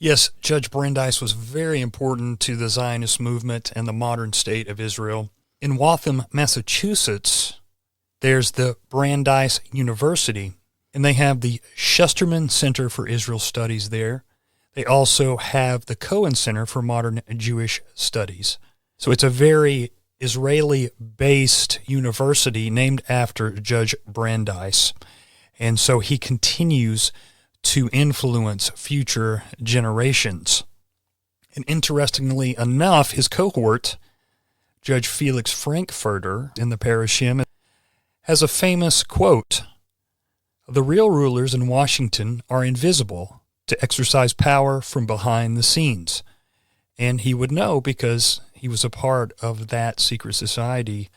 Yes, Judge Brandeis was very important to the Zionist movement and the modern state of Israel. In Waltham, Massachusetts, there's the Brandeis University, and they have the Shusterman Center for Israel Studies there. They also have the Cohen Center for Modern Jewish Studies. So it's a very Israeli-based university named after Judge Brandeis. And so he continues to influence future generations. And interestingly enough, his cohort, Judge Felix Frankfurter in the Parushim, has a famous quote: "The real rulers in Washington are invisible to exercise power from behind the scenes." And he would know because he was a part of that secret society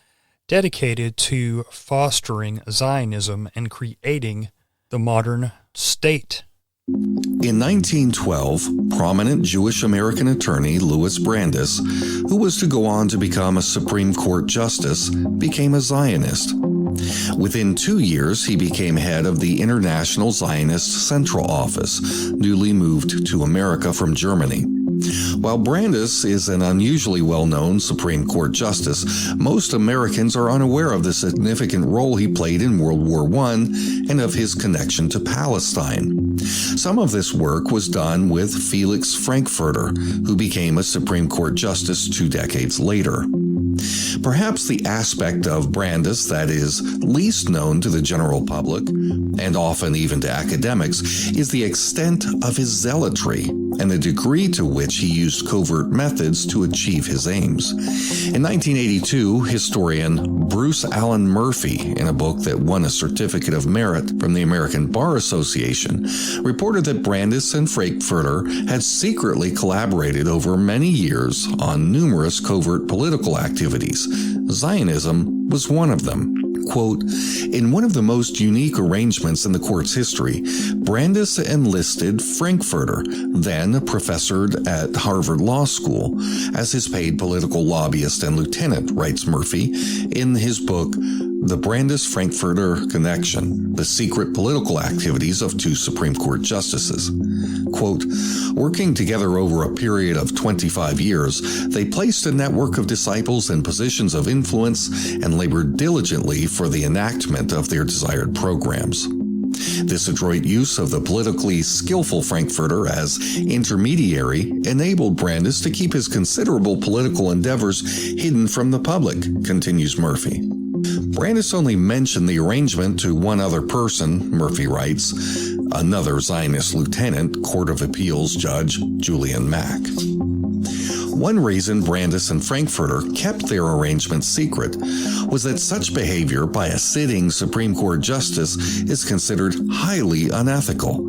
dedicated to fostering Zionism and creating the modern state. In 1912, prominent Jewish American attorney Louis Brandeis, who was to go on to become a Supreme Court justice, became a Zionist. Within 2 years, he became head of the International Zionist Central Office, newly moved to America from Germany. While Brandeis is an unusually well-known Supreme Court justice, most Americans are unaware of the significant role he played in World War I and of his connection to Palestine. Some of this work was done with Felix Frankfurter, who became a Supreme Court justice 2 decades later. Perhaps the aspect of Brandeis that is least known to the general public, and often even to academics, is the extent of his zealotry and the degree to which he used covert methods to achieve his aims. In 1982, historian Bruce Allen Murphy, in a book that won a Certificate of Merit from the American Bar Association, reported that Brandeis and Frankfurter had secretly collaborated over many years on numerous covert political activities. Zionism was one of them. Quote, "In one of the most unique arrangements in the court's history, Brandeis enlisted Frankfurter, then a professor at Harvard Law School, as his paid political lobbyist and lieutenant," writes Murphy in his book, The Brandeis-Frankfurter Connection, The Secret Political Activities of Two Supreme Court Justices. Quote, "Working together over a period of 25 years, they placed a network of disciples in positions of influence and labored diligently for the enactment of their desired programs. This adroit use of the politically skillful Frankfurter as intermediary enabled Brandeis to keep his considerable political endeavors hidden from the public," continues Murphy. Brandeis only mentioned the arrangement to one other person, Murphy writes, another Zionist lieutenant, Court of Appeals Judge Julian Mack. One reason Brandeis and Frankfurter kept their arrangement secret was that such behavior by a sitting Supreme Court justice is considered highly unethical.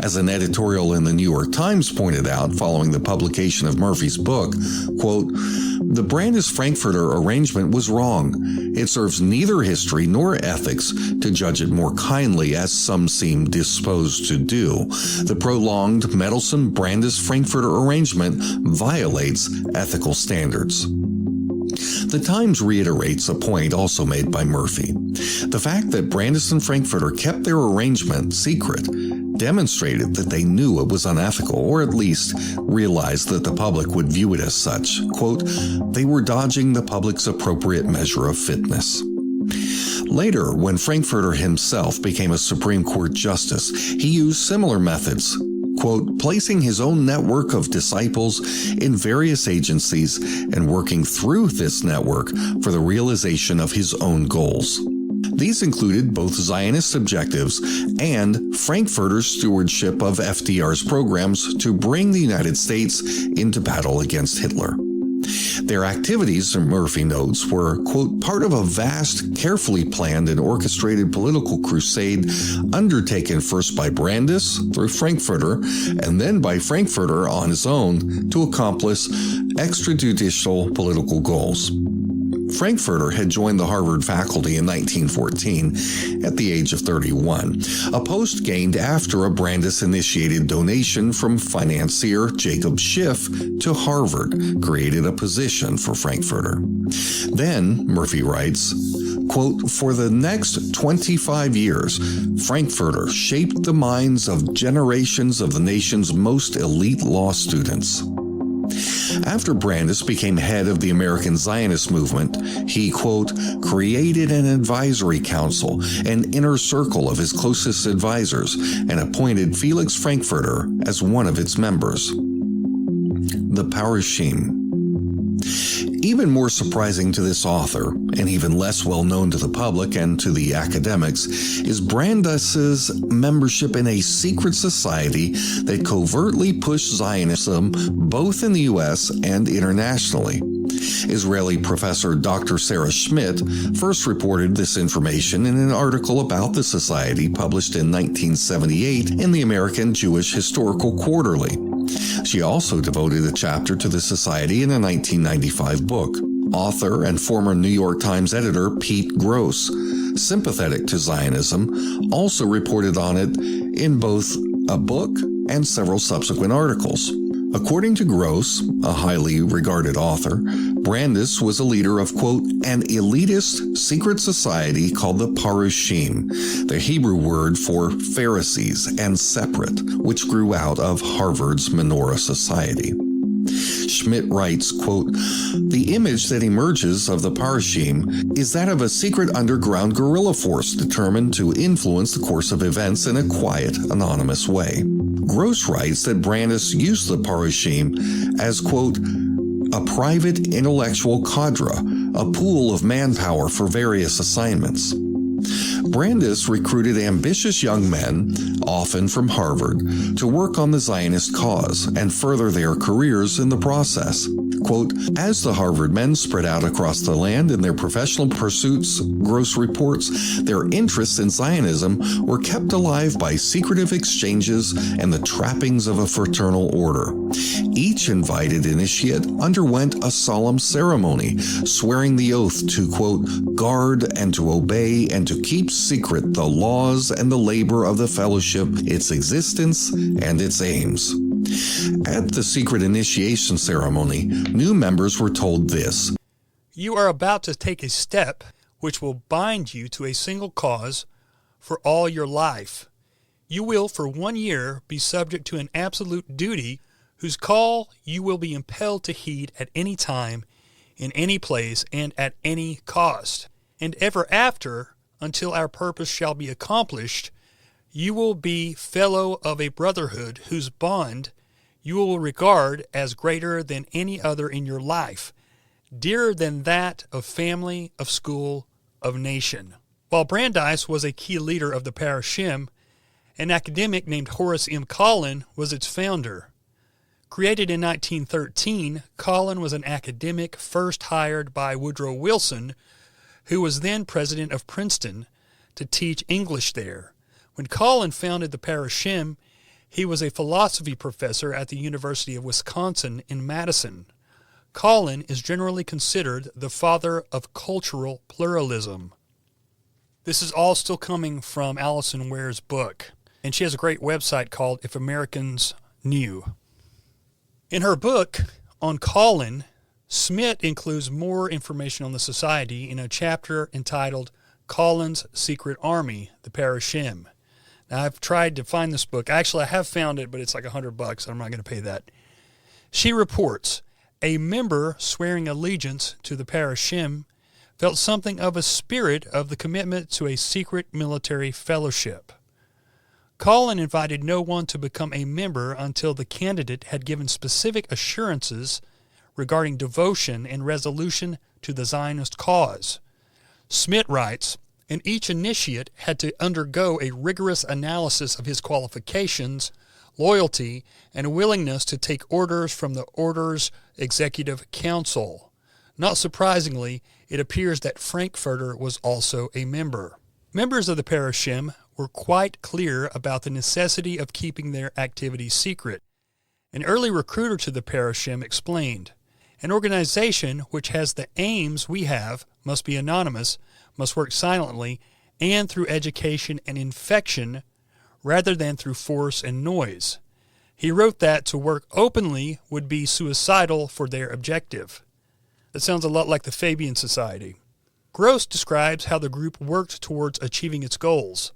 As an editorial in the New York Times pointed out following the publication of Murphy's book, quote, "The Brandeis-Frankfurter arrangement was wrong. It serves neither history nor ethics to judge it more kindly as some seem disposed to do. The prolonged, meddlesome Brandeis-Frankfurter arrangement violates ethical standards." The Times reiterates a point also made by Murphy. The fact that Brandeis and Frankfurter kept their arrangement secret demonstrated that they knew it was unethical, or at least realized that the public would view it as such. Quote, "They were dodging the public's appropriate measure of fitness." Later, when Frankfurter himself became a Supreme Court justice, he used similar methods, quote, "placing his own network of disciples in various agencies and working through this network for the realization of his own goals." These included both Zionist objectives and Frankfurter's stewardship of FDR's programs to bring the United States into battle against Hitler. Their activities, Murphy notes, were, quote, "part of a vast, carefully planned and orchestrated political crusade undertaken first by Brandeis through Frankfurter and then by Frankfurter on his own to accomplish extrajudicial political goals." Frankfurter had joined the Harvard faculty in 1914 at the age of 31, a post gained after a Brandeis-initiated donation from financier Jacob Schiff to Harvard created a position for Frankfurter. Then, Murphy writes, Quote, "For the next 25 years, Frankfurter shaped the minds of generations of the nation's most elite law students." After Brandeis became head of the American Zionist movement, he, quote, "created an advisory council, an inner circle of his closest advisors, and appointed Felix Frankfurter as one of its members." The Parushim. Even more surprising to this author, and even less well known to the public and to the academics, is Brandeis's membership in a secret society that covertly pushed Zionism both in the U.S. and internationally. Israeli professor Dr. Sarah Schmidt first reported this information in an article about the society published in 1978 in the American Jewish Historical Quarterly. She also devoted a chapter to the society in a 1995 book. Author and former New York Times editor Pete Gross, sympathetic to Zionism, also reported on it in both a book and several subsequent articles. According to Gross, a highly regarded author, Brandeis was a leader of, quote, "an elitist secret society called the Parushim," the Hebrew word for Pharisees and separate, which grew out of Harvard's Menorah Society. Schmidt writes, quote, "The image that emerges of the Parushim is that of a secret underground guerrilla force determined to influence the course of events in a quiet, anonymous way." Gross writes that Brandeis used the Parushim as, quote, "a private intellectual cadre, a pool of manpower for various assignments." Brandeis recruited ambitious young men, often from Harvard, to work on the Zionist cause and further their careers in the process. Quote, "As the Harvard men spread out across the land in their professional pursuits," Gross reports, "their interests in Zionism were kept alive by secretive exchanges and the trappings of a fraternal order. Each invited initiate underwent a solemn ceremony, swearing the oath to, quote, guard and to obey and to keep secret the laws and the labor of the fellowship, its existence and its aims." At the secret initiation ceremony, new members were told this: "You are about to take a step which will bind you to a single cause for all your life. You will for 1 year be subject to an absolute duty whose call you will be impelled to heed at any time, in any place, and at any cost. And ever after, until our purpose shall be accomplished, you will be fellow of a brotherhood whose bond you will regard as greater than any other in your life, dearer than that of family, of school, of nation." While Brandeis was a key leader of the Parushim, an academic named Horace M. KALLEN was its founder. Created in 1913, KALLEN was an academic first hired by Woodrow Wilson, who was then president of Princeton, to teach English there. When KALLEN founded the Parushim, he was a philosophy professor at the University of Wisconsin in Madison. KALLEN is generally considered the father of cultural pluralism. This is all still coming from Alison Ware's book, and she has a great website called If Americans Knew. In her book on KALLEN, Schmidt includes more information on the society in a chapter entitled KALLEN's Secret Army, the Parushim. Now, I've tried to find this book. Actually, I have found it, but it's like $100. I'm not going to pay that. She reports, a member swearing allegiance to the Parushim felt something of a spirit of the commitment to a secret military fellowship. KALLEN invited no one to become a member until the candidate had given specific assurances regarding devotion and resolution to the Zionist cause. Schmidt writes, and each initiate had to undergo a rigorous analysis of his qualifications, loyalty, and willingness to take orders from the order's executive council. Not surprisingly, it appears that Frankfurter was also a member. Members of the Parushim were quite clear about the necessity of keeping their activities secret. An early recruiter to the Parushim explained, an organization which has the aims we have must be anonymous, must work silently, and through education and infection, rather than through force and noise. He wrote that to work openly would be suicidal for their objective. That sounds a lot like the Fabian Society. Gross describes how the group worked towards achieving its goals.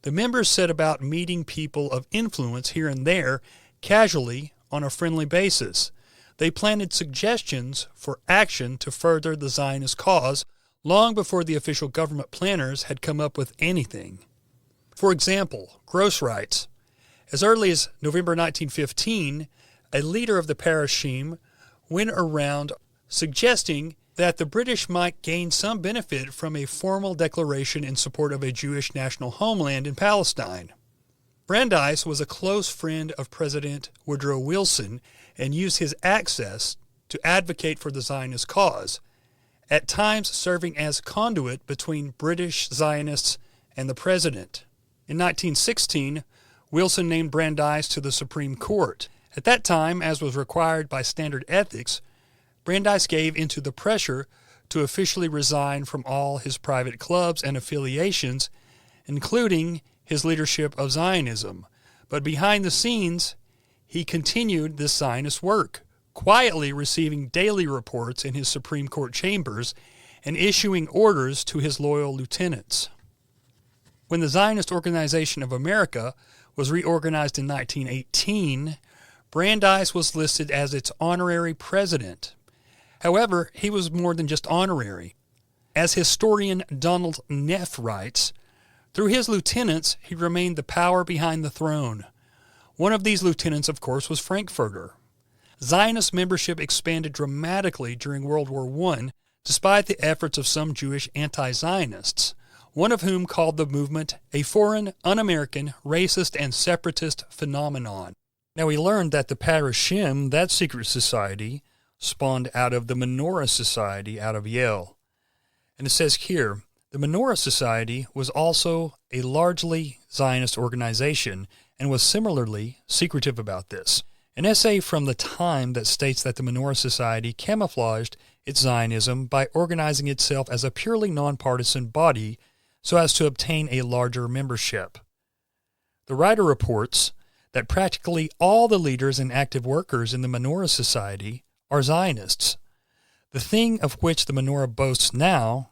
The members set about meeting people of influence here and there, casually, on a friendly basis. They planted suggestions for action to further the Zionist cause long before the official government planners had come up with anything. For example, Gross writes, as early as November 1915, a leader of the Parushim went around suggesting that the British might gain some benefit from a formal declaration in support of a Jewish national homeland in Palestine. Brandeis was a close friend of President Woodrow Wilson and used his access to advocate for the Zionist cause, at times serving as conduit between British Zionists and the president. In 1916, Wilson named Brandeis to the Supreme Court. At that time, as was required by standard ethics, Brandeis gave into the pressure to officially resign from all his private clubs and affiliations, including his leadership of Zionism. But behind the scenes, he continued this Zionist work, quietly receiving daily reports in his Supreme Court chambers and issuing orders to his loyal lieutenants. When the Zionist Organization of America was reorganized in 1918, Brandeis was listed as its honorary president. However, he was more than just honorary. As historian Donald Neff writes, through his lieutenants, he remained the power behind the throne. One of these lieutenants, of course, was Frankfurter. Zionist membership expanded dramatically during World War I, despite the efforts of some Jewish anti-Zionists, one of whom called the movement a foreign, un-American, racist, and separatist phenomenon. Now, we learned that the Parushim, that secret society, spawned out of the Menorah Society out of Yale. And it says here, the Menorah Society was also a largely Zionist organization and was similarly secretive about this. An essay from the time that states that the Menorah Society camouflaged its Zionism by organizing itself as a purely nonpartisan body so as to obtain a larger membership. The writer reports that practically all the leaders and active workers in the Menorah Society are Zionists. The thing of which the Menorah boasts now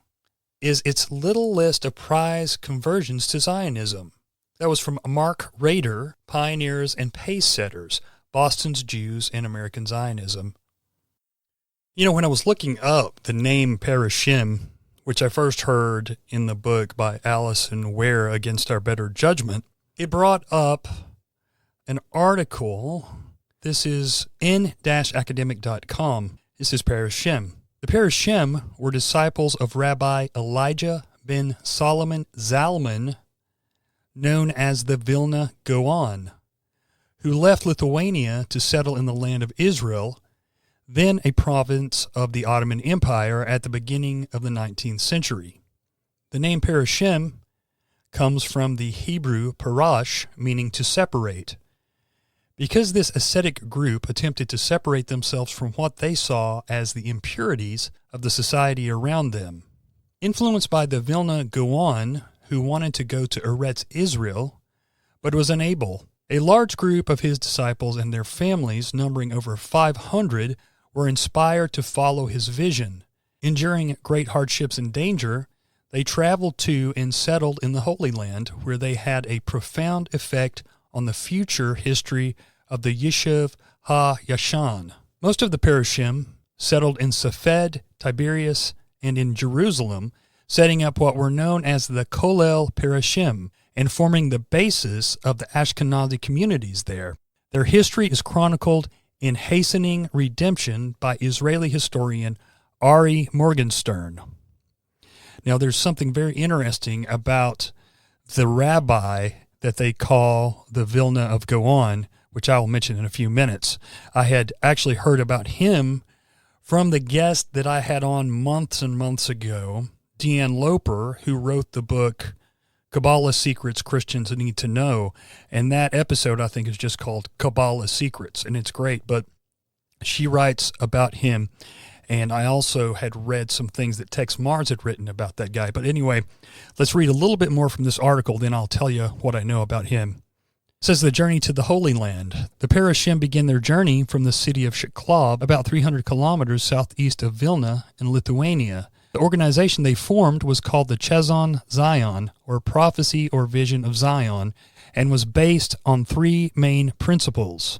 is its little list of prize conversions to Zionism. That was from Mark Rader, Pioneers and Pace Setters, Boston's Jews and American Zionism. You know, when I was looking up the name Parushim, which I first heard in the book by Allison Ware, Against Our Better Judgment, it brought up an article. This is n-academic.com. This is Parushim. The Parushim were disciples of Rabbi Elijah ben Solomon Zalman, known as the Vilna Gaon, who left Lithuania to settle in the land of Israel, then a province of the Ottoman Empire at the beginning of the 19th century. The name Parushim comes from the Hebrew parash, meaning to separate. Because this ascetic group attempted to separate themselves from what they saw as the impurities of the society around them. Influenced by the Vilna Gaon, who wanted to go to Eretz Israel, but was unable, a large group of his disciples and their families, numbering over 500, were inspired to follow his vision. Enduring great hardships and danger, they traveled to and settled in the Holy Land, where they had a profound effect on the future history of the Yishuv HaYashan. Most of the Parushim settled in Safed, Tiberias, and in Jerusalem, setting up what were known as the Kollel Parushim, and forming the basis of the Ashkenazi communities there. Their history is chronicled in Hastening Redemption by Israeli historian Ari Morgenstern. Now, there's something very interesting about the rabbi that they call the Vilna of Gaon, which I will mention in a few minutes. I had actually heard about him from the guest that I had on months and months ago, Deanne Loper, who wrote the book Kabbalah Secrets Christians Need to Know. And that episode, I think, is just called Kabbalah Secrets, and it's great. But she writes about him, and I also had read some things that Tex Mars had written about that guy. But anyway, let's read a little bit more from this article, then I'll tell you what I know about him. It says, the journey to the Holy Land. The Parushim begin their journey from the city of Shiklav, about 300 kilometers southeast of Vilna in Lithuania. The organization they formed was called the Chazon Zion, or Prophecy or Vision of Zion, and was based on three main principles: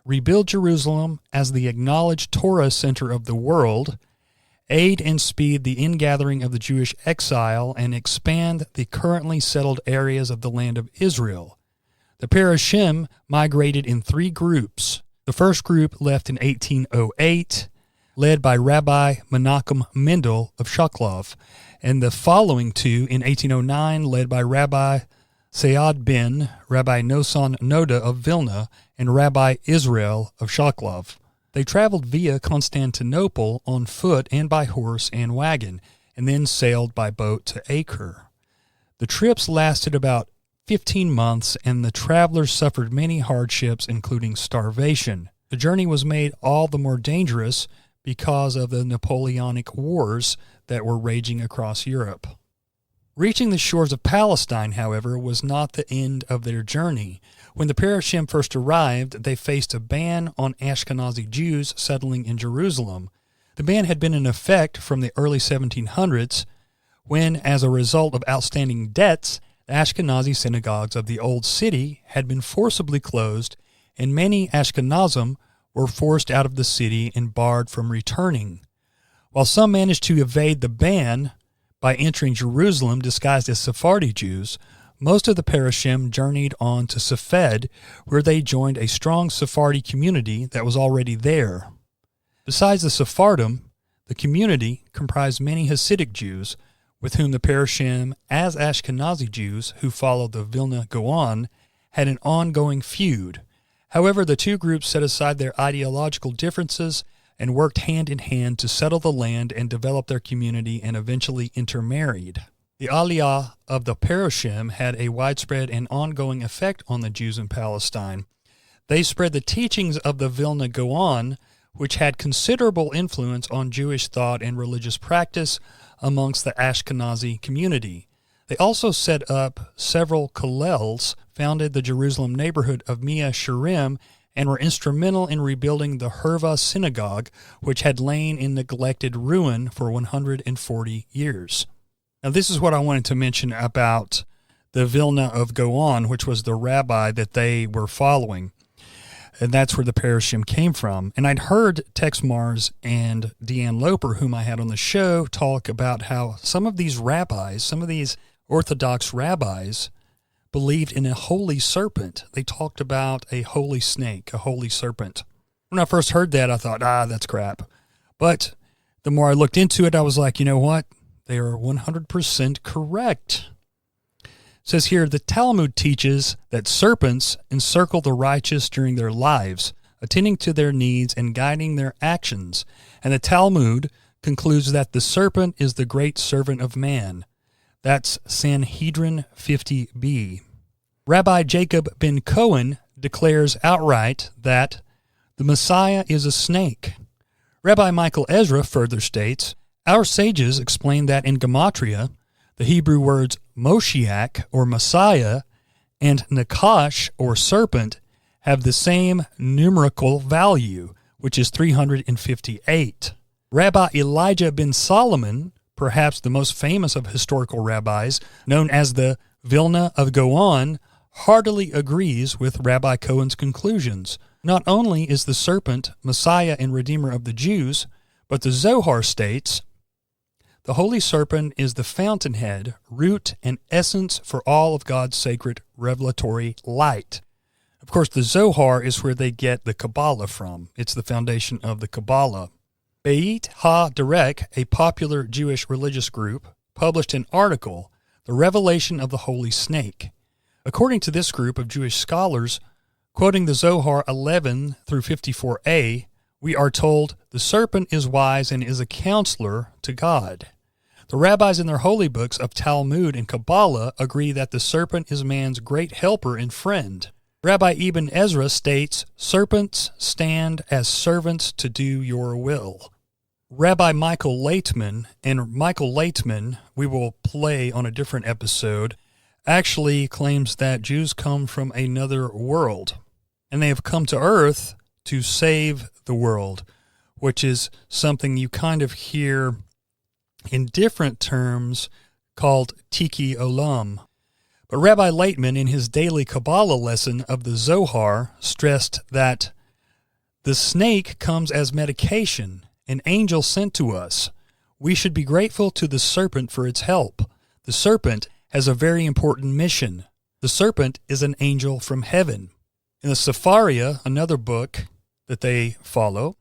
rebuild Jerusalem as the acknowledged Torah center of the world, aid and speed the ingathering of the Jewish exile, and expand the currently settled areas of the land of Israel. The Parushim migrated in three groups. The first group left in 1808, led by Rabbi Menachem Mendel of Shuklov, and the following two in 1809, led by Rabbi Sayad ben Rabbi Noson Noda of Vilna and Rabbi Israel of Shuklov. They traveled via Constantinople on foot and by horse and wagon, and then sailed by boat to Acre. The trips lasted about 15 months, and the travelers suffered many hardships, including starvation. The journey was made all the more dangerous because of the Napoleonic Wars that were raging across Europe. Reaching the shores of Palestine, however, was not the end of their journey. When the Parushim first arrived, they faced a ban on Ashkenazi Jews settling in Jerusalem. The ban had been in effect from the early 1700s, when, as a result of outstanding debts, the Ashkenazi synagogues of the Old City had been forcibly closed, and many Ashkenazim were forced out of the city and barred from returning. While some managed to evade the ban by entering Jerusalem disguised as Sephardi Jews, most of the Parushim journeyed on to Safed, where they joined a strong Sephardi community that was already there. Besides the Sephardim, the community comprised many Hasidic Jews, with whom the Parushim, as Ashkenazi Jews who followed the Vilna Gaon, had an ongoing feud. However, the two groups set aside their ideological differences and worked hand in hand to settle the land and develop their community, and eventually intermarried. The Aliyah of the Parushim had a widespread and ongoing effect on the Jews in Palestine. They spread the teachings of the Vilna Gaon, which had considerable influence on Jewish thought and religious practice amongst the Ashkenazi community. They also set up several kollels, founded the Jerusalem neighborhood of Mea Shearim, and were instrumental in rebuilding the Herva synagogue, which had lain in neglected ruin for 140 years. Now, this is what I wanted to mention about the Vilna of Gaon, which was the rabbi that they were following. And that's where the Parushim came from. And I'd heard Tex Mars and Deanne Loper, whom I had on the show, talk about how some of these rabbis, some of these Orthodox rabbis, believed in a holy serpent. They talked about a holy snake, a holy serpent. When I first heard that, I thought, that's crap. But the more I looked into it, I was like, you know what? They are 100% correct. It says here, the Talmud teaches that serpents encircle the righteous during their lives, attending to their needs and guiding their actions. And the Talmud concludes that the serpent is the great servant of man. That's Sanhedrin 50b. Rabbi Jacob ben Cohen declares outright that the Messiah is a snake. Rabbi Michael Ezra further states, our sages explain that in Gematria, the Hebrew words Moshiach, or Messiah, and Nakash, or serpent, have the same numerical value, which is 358. Rabbi Elijah ben Solomon, perhaps the most famous of historical rabbis, known as the Vilna of Gaon, heartily agrees with Rabbi Cohen's conclusions. Not only is the serpent Messiah and Redeemer of the Jews, but the Zohar states, the Holy Serpent is the fountainhead, root, and essence for all of God's sacred revelatory light. Of course, the Zohar is where they get the Kabbalah from. It's the foundation of the Kabbalah. Beit HaDerek, a popular Jewish religious group, published an article, The Revelation of the Holy Snake. According to this group of Jewish scholars, quoting the Zohar 11 through 54a, we are told, the serpent is wise and is a counselor to God. The rabbis in their holy books of Talmud and Kabbalah agree that the serpent is man's great helper and friend. Rabbi Ibn Ezra states, serpents stand as servants to do your will. Rabbi Michael Laitman, and Michael Laitman, we will play on a different episode, actually claims that Jews come from another world, and they have come to earth to save the world, which is something you kind of hear in different terms called Tiki Olam. But Rabbi Laitman, in his daily Kabbalah lesson of the Zohar, stressed that the snake comes as medication, an angel sent to us. We should be grateful to the serpent for its help. The serpent has a very important mission. The serpent is an angel from heaven. In the Sepharia, another book that they follow,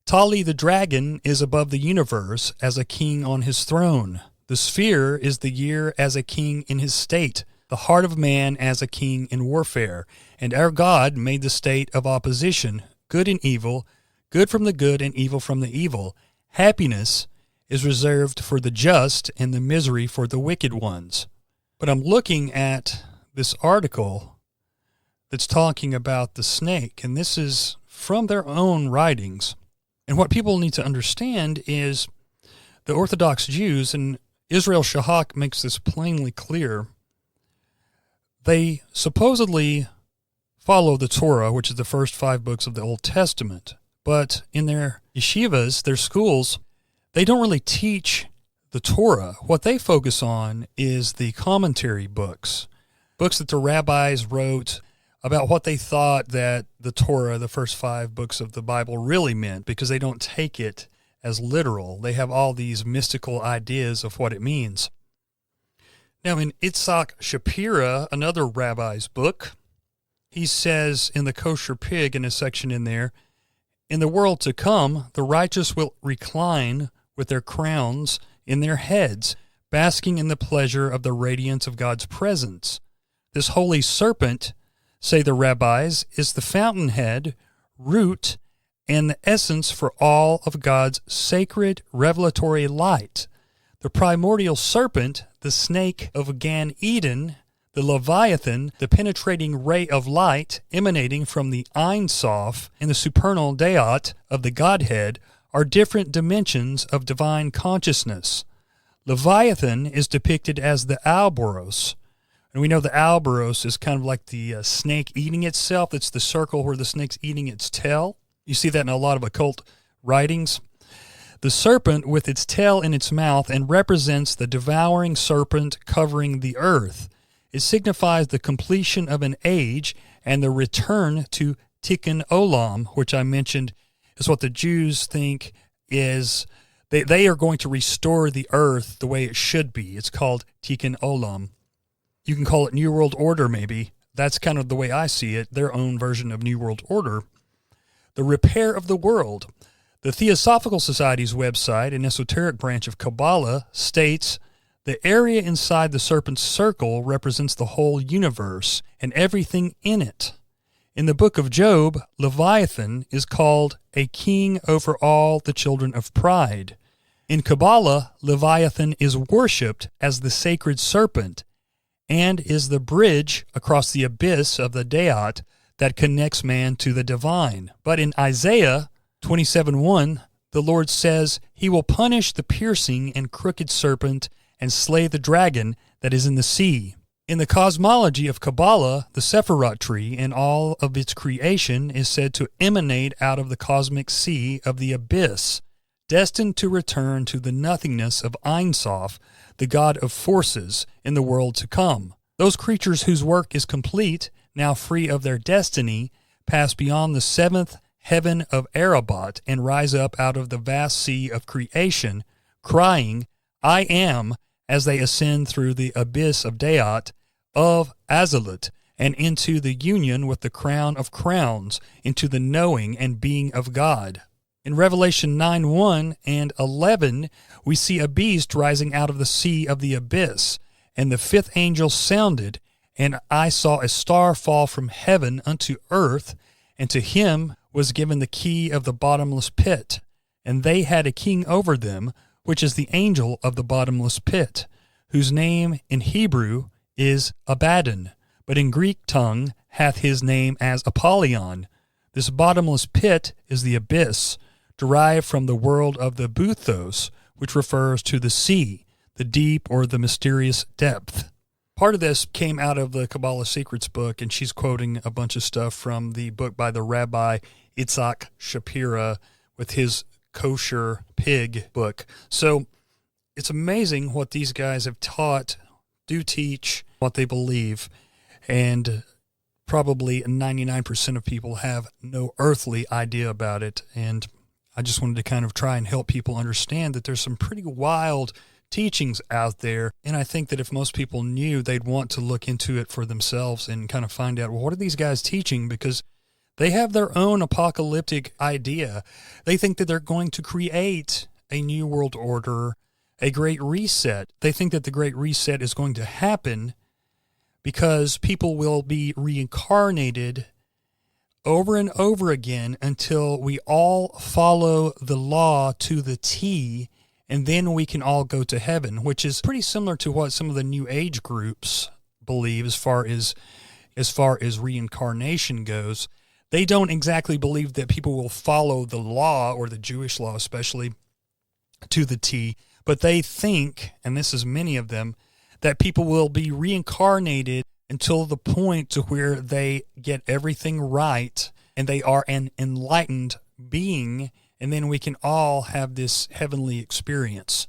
Tali the dragon is above the universe as a king on his throne. The sphere is the year as a king in his state, the heart of man as a king in warfare. And our God made the state of opposition, good and evil, good from the good and evil from the evil. Happiness is reserved for the just and the misery for the wicked ones. But I'm looking at this article that's talking about the snake, and this is from their own writings. And what people need to understand is the Orthodox Jews, and Israel Shahak makes this plainly clear, they supposedly follow the Torah, which is the first 5 books of the Old Testament. But in their yeshivas, their schools, they don't really teach the Torah. What they focus on is the commentary books that the rabbis wrote about what they thought that the Torah, the first 5 books of the Bible, really meant, because they don't take it as literal. They have all these mystical ideas of what it means. Now, in Itzhak Shapira, another rabbi's book, he says in the Kosher Pig, in a section in there, in the world to come, the righteous will recline with their crowns in their heads, basking in the pleasure of the radiance of God's presence. This holy serpent, say the rabbis, is the fountainhead, root, and the essence for all of God's sacred revelatory light. The primordial serpent, the snake of Gan Eden, the Leviathan, the penetrating ray of light emanating from the Ein Sof, and the supernal Deot of the Godhead are different dimensions of divine consciousness. Leviathan is depicted as the Alboros, and we know the Alboros is kind of like the snake eating itself. It's the circle where the snake's eating its tail. You see that in a lot of occult writings. The serpent with its tail in its mouth and represents the devouring serpent covering the earth. It signifies the completion of an age and the return to Tikkun Olam, which I mentioned is what the Jews think is, they are going to restore the earth the way it should be. It's called Tikkun Olam. You can call it New World Order, maybe. That's kind of the way I see it, their own version of New World Order. The repair of the world. The Theosophical Society's website, an esoteric branch of Kabbalah, states, the area inside the serpent's circle represents the whole universe and everything in it. In the book of Job, Leviathan is called a king over all the children of pride. In Kabbalah, Leviathan is worshipped as the sacred serpent and is the bridge across the abyss of the Deot that connects man to the divine. But in Isaiah 27:1, the Lord says he will punish the piercing and crooked serpent and slay the dragon that is in the sea. In the cosmology of Kabbalah, the Sephirot tree and all of its creation is said to emanate out of the cosmic sea of the abyss, destined to return to the nothingness of Ein Sof, the god of forces, in the world to come. Those creatures whose work is complete, now free of their destiny, pass beyond the 7th heaven of Arabat and rise up out of the vast sea of creation, crying, I am, as they ascend through the abyss of Deot, of Azalut, and into the union with the crown of crowns, into the knowing and being of God. In Revelation 9:1 and 11, we see a beast rising out of the sea of the abyss, and the 5th angel sounded, and I saw a star fall from heaven unto earth, and to him was given the key of the bottomless pit, and they had a king over them, which is the angel of the bottomless pit, whose name in Hebrew is Abaddon, but in Greek tongue hath his name as Apollyon. This bottomless pit is the abyss, derived from the world of the Buthos, which refers to the sea, the deep or the mysterious depth. Part of this came out of the Kabbalah Secrets book, and she's quoting a bunch of stuff from the book by the Rabbi Itzhak Shapira with his Kosher Pig book. So It's amazing what these guys have taught, do teach, what they believe, and probably 99% of people have no earthly idea about it. And I just wanted to kind of try and help people understand that there's some pretty wild teachings out there. And I think that if most people knew, they'd want to look into it for themselves and kind of find out, well, what are these guys teaching? Because they have their own apocalyptic idea. They think that they're going to create a new world order, a great reset. They think that the great reset is going to happen because people will be reincarnated over and over again until we all follow the law to the T, and then we can all go to heaven, which is pretty similar to what some of the New Age groups believe as far as reincarnation goes. They don't exactly believe that people will follow the law, or the Jewish law especially, to the T, but they think, and this is many of them, that people will be reincarnated until the point to where they get everything right and they are an enlightened being, and then we can all have this heavenly experience.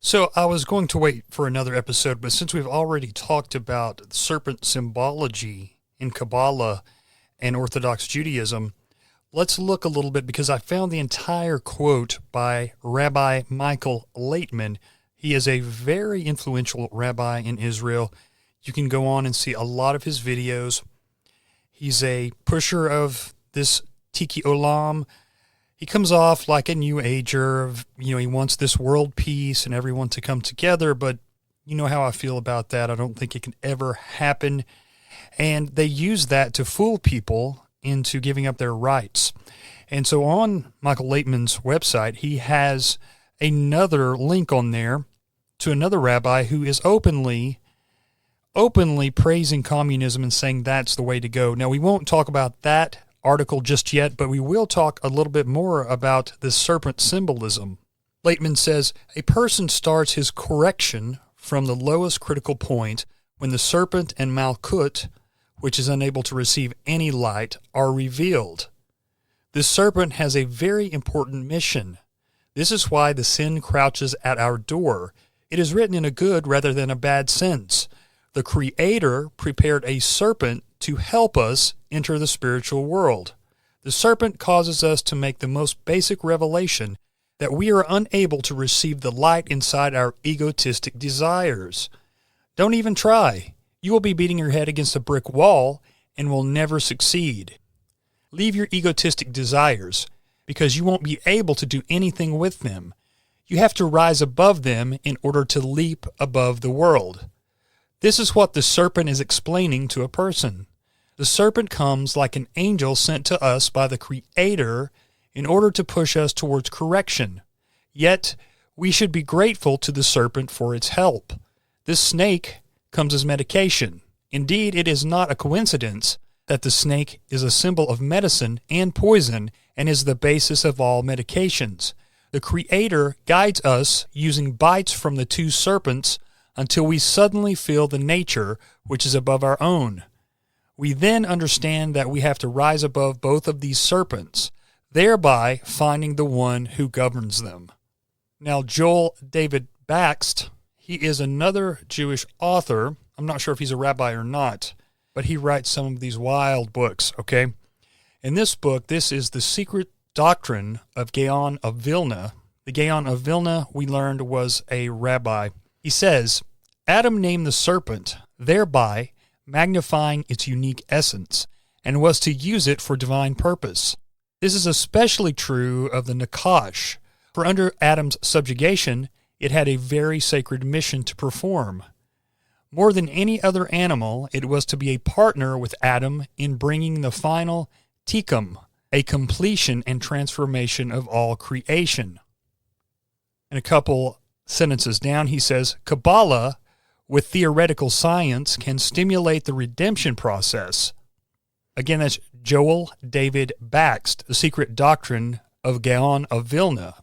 So I was going to wait for another episode, but since we've already talked about serpent symbology in Kabbalah and Orthodox Judaism, let's look a little bit, because I found the entire quote by Rabbi Michael Laitman. He is a very influential rabbi in Israel. You can go on and see a lot of his videos. He's a pusher of this Tiki Olam. He comes off like a New Ager. He wants this world peace and everyone to come together, but you know how I feel about that. I don't think it can ever happen. And they use that to fool people into giving up their rights. And so on Michael Laitman's website, he has another link on there to another rabbi who is openly praising communism and saying that's the way to go. Now, we won't talk about that article just yet, but we will talk a little bit more about this serpent symbolism. Laitman says, a person starts his correction from the lowest critical point when the serpent and Malkut, which is unable to receive any light, are revealed. This serpent has a very important mission. This is why the sin crouches at our door. It is written in a good rather than a bad sense. The Creator prepared a serpent to help us enter the spiritual world. The serpent causes us to make the most basic revelation that we are unable to receive the light inside our egotistic desires. Don't even try. You will be beating your head against a brick wall and will never succeed. Leave your egotistic desires, because you won't be able to do anything with them. You have to rise above them in order to leap above the world. This is what the serpent is explaining to a person. The serpent comes like an angel sent to us by the Creator in order to push us towards correction. Yet, we should be grateful to the serpent for its help. This snake comes as medication. Indeed, it is not a coincidence that the snake is a symbol of medicine and poison and is the basis of all medications. The Creator guides us using bites from the two serpents until we suddenly feel the nature which is above our own. We then understand that we have to rise above both of these serpents, thereby finding the one who governs them. Now, Joel David Bakst, he is another Jewish author. I'm not sure if he's a rabbi or not, but he writes some of these wild books, okay? In this book, this is The Secret Doctrine of Gaon of Vilna. The Gaon of Vilna, we learned, was a rabbi. He says, Adam named the serpent, thereby magnifying its unique essence, and was to use it for divine purpose. This is especially true of the Nakash, for under Adam's subjugation, it had a very sacred mission to perform. More than any other animal, it was to be a partner with Adam in bringing the final tikkun, a completion and transformation of all creation. And a couple sentences down, he says, Kabbalah, with theoretical science, can stimulate the redemption process. Again, that's Joel David Bakst, The Secret Doctrine of Gaon of Vilna.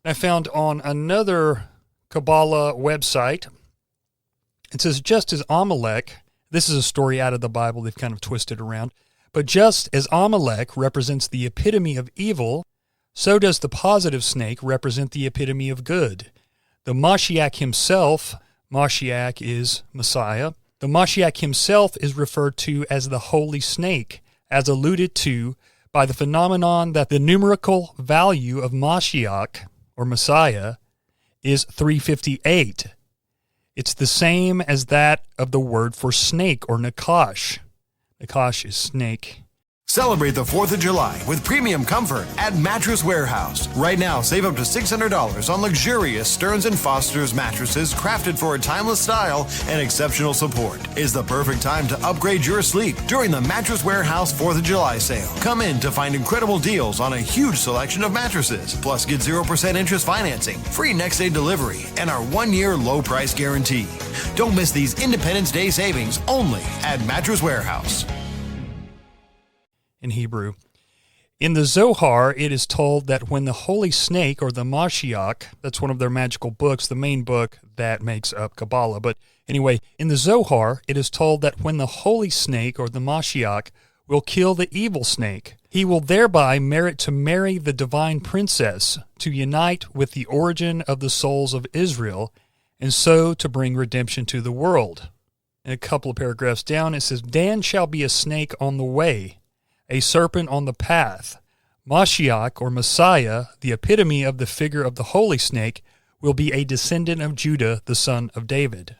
I found on another Kabbalah website, it says, just as Amalek, this is a story out of the Bible they've kind of twisted around, but just as Amalek represents the epitome of evil, so does the positive snake represent the epitome of good. The Mashiach himself, Mashiach is Messiah, the Mashiach himself is referred to as the Holy Snake, as alluded to by the phenomenon that the numerical value of Mashiach, or Messiah, is 358. It's the same as that of the word for snake, or Nakash. Nakash is snake. Celebrate the 4th of July with premium comfort at Mattress Warehouse. Right now, save up to $600 on luxurious Stearns & Foster's mattresses crafted for a timeless style and exceptional support. It's the perfect time to upgrade your sleep during the Mattress Warehouse 4th of July sale. Come in to find incredible deals on a huge selection of mattresses. Plus, get 0% interest financing, free next-day delivery, and our 1-year low-price guarantee. Don't miss these Independence Day savings only at Mattress Warehouse. In Hebrew. In the Zohar, it is told that when the Holy Snake, or the Mashiach, that's one of their magical books, the main book that makes up Kabbalah. But anyway, in the Zohar, it is told that when the Holy Snake, or the Mashiach, will kill the evil snake, he will thereby merit to marry the divine princess, to unite with the origin of the souls of Israel, and so to bring redemption to the world. And a couple of paragraphs down, it says, Dan shall be a snake on the way, a serpent on the path. Mashiach, or Messiah, the epitome of the figure of the Holy Snake, will be a descendant of Judah, the son of David.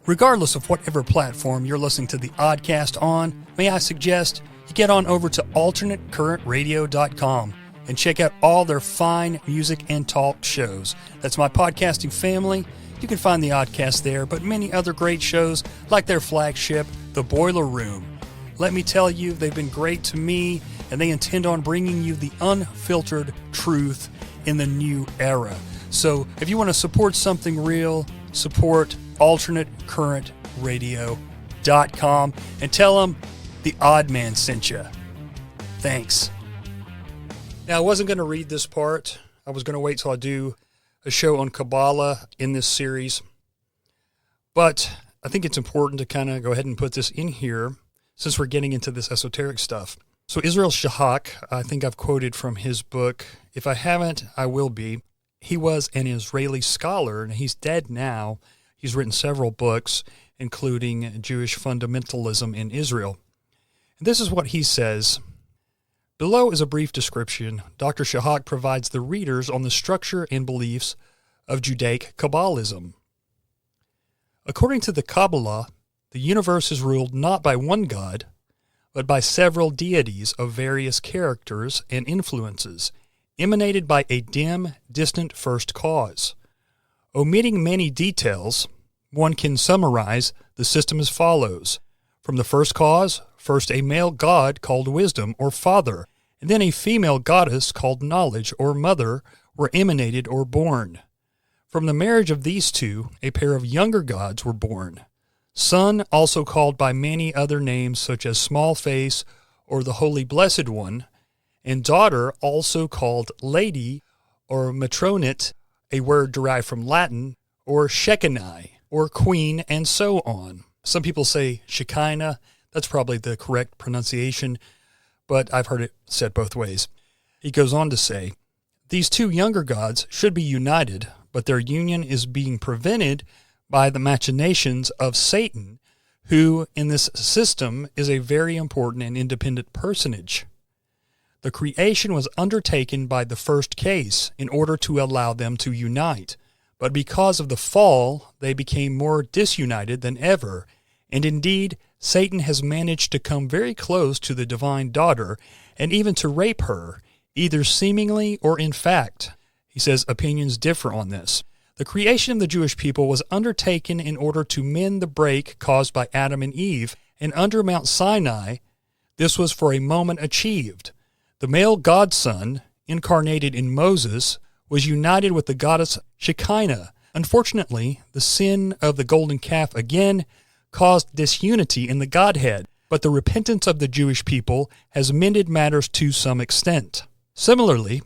Regardless of whatever platform you're listening to the Oddcast on, may I suggest you get on over to alternatecurrentradio.com and check out all their fine music and talk shows. That's my podcasting family. You can find the Oddcast there, but many other great shows like their flagship, The Boiler Room. Let me tell you, they've been great to me, and they intend on bringing you the unfiltered truth in the new era. So if you want to support something real, support alternatecurrentradio.com and tell them the Odd Man sent you. Thanks. Now, I wasn't going to read this part. I was going to wait till I do a show on Kabbalah in this series. But I think it's important to kind of go ahead and put this in here, since we're getting into this esoteric stuff. So Israel Shahak, I think I've quoted from his book. If I haven't, I will be. He was an Israeli scholar, and he's dead now. He's written several books, including Jewish Fundamentalism in Israel. And this is what he says. Below is a brief description. Dr. Shahak provides the readers on the structure and beliefs of Judaic Kabbalism. According to the Kabbalah, the universe is ruled not by one God, but by several deities of various characters and influences, emanated by a dim, distant first cause. Omitting many details, one can summarize the system as follows. From the first cause, first a male god called wisdom or father, and then a female goddess called knowledge or mother were emanated or born. From the marriage of these two, a pair of younger gods were born. Son, also called by many other names such as Small Face or the Holy Blessed One, and daughter, also called Lady or Matronit, a word derived from Latin, or Shekinah, or Queen, and so on. Some people say Shekinah. That's probably the correct pronunciation, but I've heard it said both ways. He goes on to say, these two younger gods should be united, but their union is being prevented by the machinations of Satan, who, in this system, is a very important and independent personage. The creation was undertaken by the first case in order to allow them to unite, but because of the fall, they became more disunited than ever, and indeed, Satan has managed to come very close to the divine daughter, and even to rape her, either seemingly or in fact. He says opinions differ on this. The creation of the Jewish people was undertaken in order to mend the break caused by Adam and Eve, and under Mount Sinai, this was for a moment achieved. The male godson, incarnated in Moses, was united with the goddess Shekinah. Unfortunately, the sin of the golden calf again caused disunity in the Godhead, but the repentance of the Jewish people has mended matters to some extent. Similarly,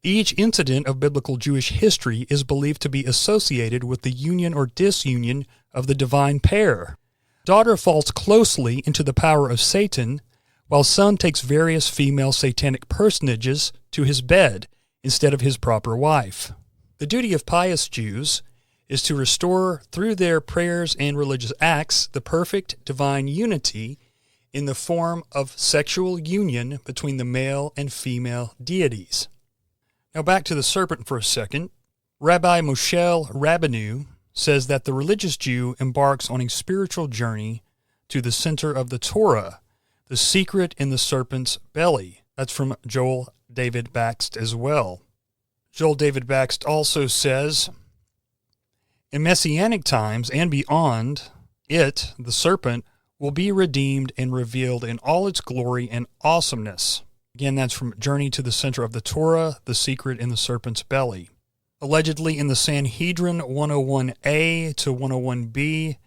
each incident of biblical Jewish history is believed to be associated with the union or disunion of the divine pair. Daughter falls closely into the power of Satan, while son takes various female satanic personages to his bed instead of his proper wife. The duty of pious Jews is to restore through their prayers and religious acts the perfect divine unity in the form of sexual union between the male and female deities. Now back to the serpent for a second. Rabbi Moshe Rabbeinu says that the religious Jew embarks on a spiritual journey to the center of the Torah, the secret in the serpent's belly. That's from Joel David Bakst as well. Joel David Bakst also says, in Messianic times and beyond, it, the serpent, will be redeemed and revealed in all its glory and awesomeness. Again, that's from Journey to the Center of the Torah, the secret in the serpent's belly. Allegedly in the Sanhedrin 101a to 101b,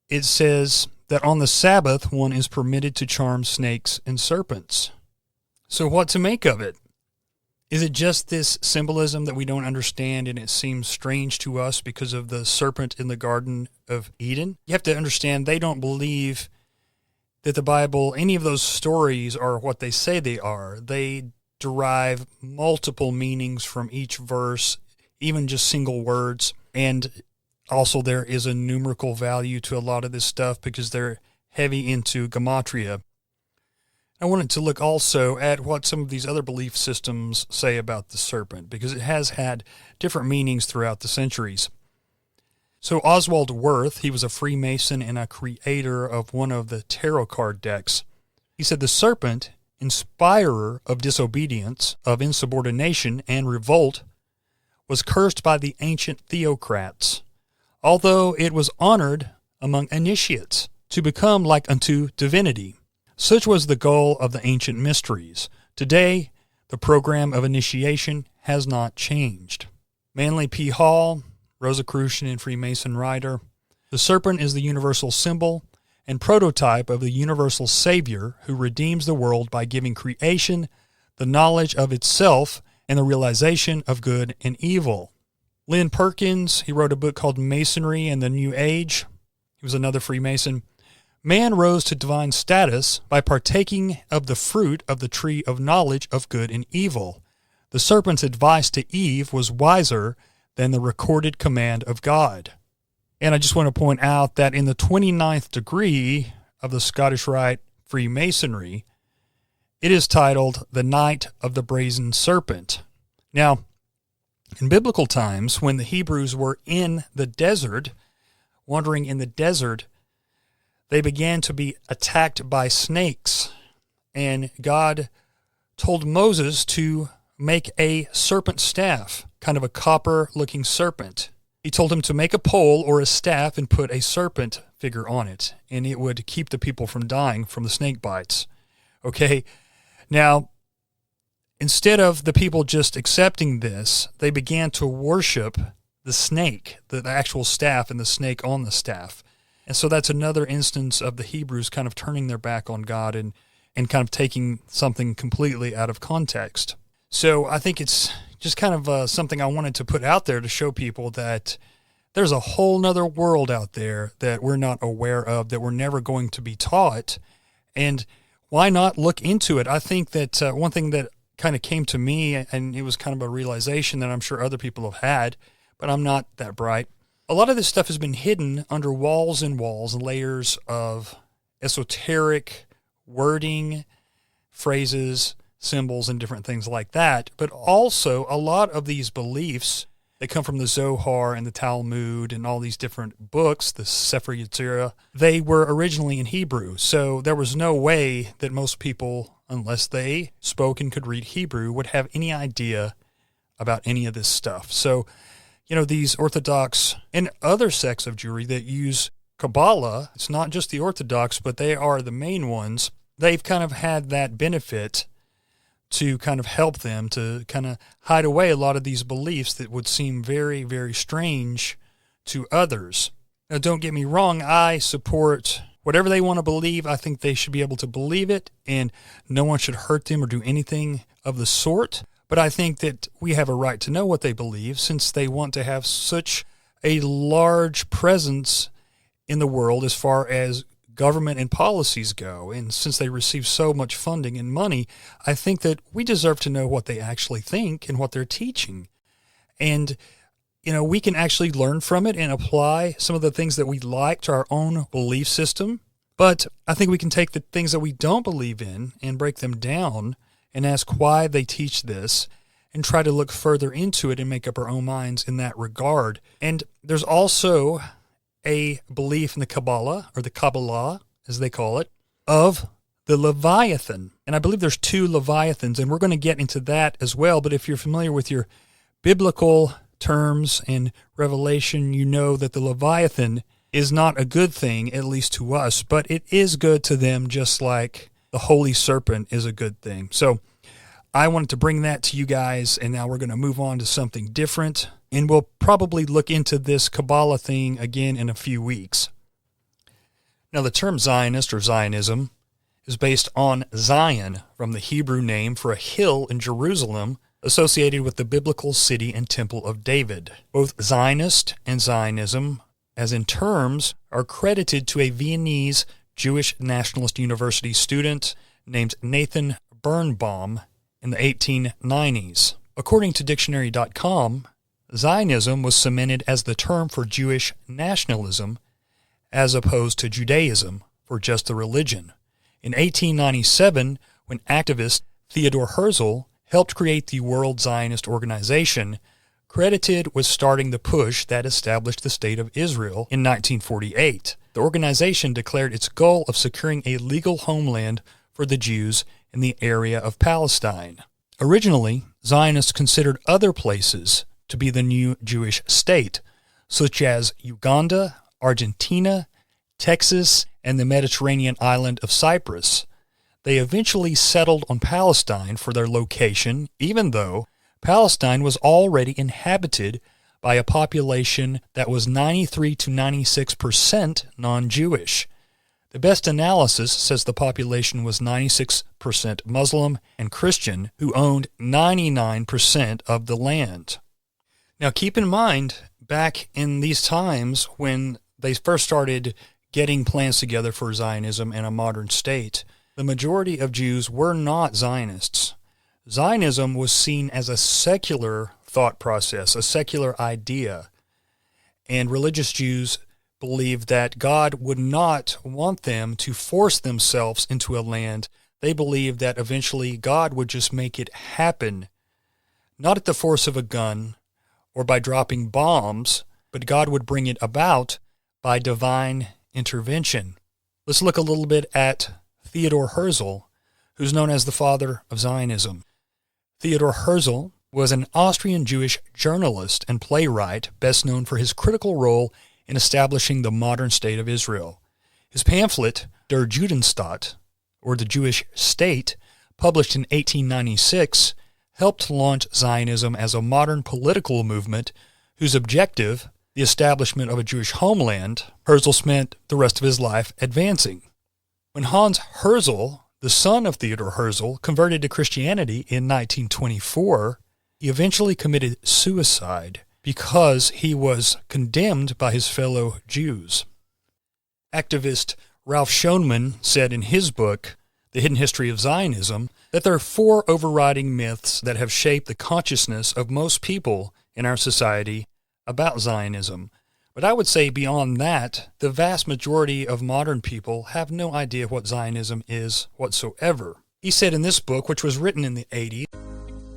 it says that on the Sabbath one is permitted to charm snakes and serpents. So what to make of it? Is it just this symbolism that we don't understand and it seems strange to us because of the serpent in the Garden of Eden? You have to understand they don't believe that the Bible, any of those stories are what they say they are. They derive multiple meanings from each verse, even just single words. And also there is a numerical value to a lot of this stuff because they're heavy into gematria. I wanted to look also at what some of these other belief systems say about the serpent, because it has had different meanings throughout the centuries. So Oswald Wirth, he was a Freemason and a creator of one of the tarot card decks. He said the serpent, inspirer of disobedience, of insubordination, and revolt, was cursed by the ancient theocrats, although it was honored among initiates to become like unto divinity. Such was the goal of the ancient mysteries. Today, the program of initiation has not changed. Manly P. Hall, Rosicrucian and Freemason writer, the serpent is the universal symbol and prototype of the universal Savior who redeems the world by giving creation the knowledge of itself and the realization of good and evil. Lynn Perkins, he wrote a book called Masonry and the New Age. He was another Freemason. Man rose to divine status by partaking of the fruit of the tree of knowledge of good and evil. The serpent's advice to Eve was wiser than the recorded command of God. And I just want to point out that in the 29th degree of the Scottish Rite Freemasonry, it is titled The Night of the Brazen Serpent. Now, in biblical times, when the Hebrews were in the desert, wandering in the desert, they began to be attacked by snakes, and God told Moses to make a serpent staff, kind of a copper-looking serpent. He told him to make a pole or a staff and put a serpent figure on it, and it would keep the people from dying from the snake bites. Okay, now, instead of the people just accepting this, they began to worship the snake, the actual staff and the snake on the staff. And so that's another instance of the Hebrews kind of turning their back on God and kind of taking something completely out of context. So I think it's just kind of something I wanted to put out there to show people that there's a whole nother world out there that we're not aware of, that we're never going to be taught. And why not look into it? I think that one thing that kind of came to me, and it was kind of a realization that I'm sure other people have had, but I'm not that bright. A lot of this stuff has been hidden under walls and walls and layers of esoteric wording, phrases, symbols, and different things like that. But also, a lot of these beliefs that come from the Zohar and the Talmud and all these different books, the Sefer Yetzirah, they were originally in Hebrew. So there was no way that most people, unless they spoke and could read Hebrew, would have any idea about any of this stuff. So, you know, these Orthodox and other sects of Jewry that use Kabbalah, it's not just the Orthodox, but they are the main ones. They've kind of had that benefit to kind of help them to kind of hide away a lot of these beliefs that would seem very, very strange to others. Now, don't get me wrong, I support whatever they want to believe. I think they should be able to believe it, and no one should hurt them or do anything of the sort. But I think that we have a right to know what they believe since they want to have such a large presence in the world as far as government and policies go. And since they receive so much funding and money, I think that we deserve to know what they actually think and what they're teaching. And, we can actually learn from it and apply some of the things that we like to our own belief system. But I think we can take the things that we don't believe in and break them down and ask why they teach this and try to look further into it and make up our own minds in that regard. And there's also a belief in the Kabbalah, or the Kabbalah, as they call it, of the Leviathan. And I believe there's 2 Leviathans, and we're going to get into that as well. But if you're familiar with your biblical terms and revelation, you know that the Leviathan is not a good thing, at least to us, but it is good to them, just like the Holy Serpent is a good thing. So I wanted to bring that to you guys, and now we're going to move on to something different, and we'll probably look into this Kabbalah thing again in a few weeks. Now, the term Zionist or Zionism is based on Zion, from the Hebrew name for a hill in Jerusalem associated with the biblical city and temple of David. Both Zionist and Zionism, as in terms, are credited to a Viennese Jewish nationalist university student named Nathan Birnbaum in the 1890s. According to dictionary.com, Zionism was cemented as the term for Jewish nationalism as opposed to Judaism for just the religion. In 1897, when activist Theodor Herzl helped create the World Zionist Organization, credited with starting the push that established the State of Israel in 1948. The organization declared its goal of securing a legal homeland for the Jews in the area of Palestine. Originally, Zionists considered other places to be the new Jewish state, such as Uganda, Argentina, Texas, and the Mediterranean island of Cyprus. They eventually settled on Palestine for their location, even though Palestine was already inhabited by a population that was 93 to 96% non-Jewish. The best analysis says the population was 96% Muslim and Christian, who owned 99% of the land. Now keep in mind, back in these times when they first started getting plans together for Zionism and a modern state, the majority of Jews were not Zionists. Zionism was seen as a secular thought process, a secular idea, and religious Jews believed that God would not want them to force themselves into a land. They believed that eventually God would just make it happen, not at the force of a gun or by dropping bombs, but God would bring it about by divine intervention. Let's look a little bit at Theodor Herzl, who's known as the father of Zionism. Theodor Herzl was an Austrian Jewish journalist and playwright, best known for his critical role in establishing the modern state of Israel. His pamphlet, Der Judenstaat, or the Jewish State, published in 1896, helped launch Zionism as a modern political movement whose objective, the establishment of a Jewish homeland, Herzl spent the rest of his life advancing. When Hans Herzl, the son of Theodor Herzl, converted to Christianity in 1924, he eventually committed suicide because he was condemned by his fellow Jews. Activist Ralph Schoenman said in his book, The Hidden History of Zionism, that there are 4 overriding myths that have shaped the consciousness of most people in our society about Zionism. But I would say beyond that, the vast majority of modern people have no idea what Zionism is whatsoever. He said in this book, which was written in the 80s,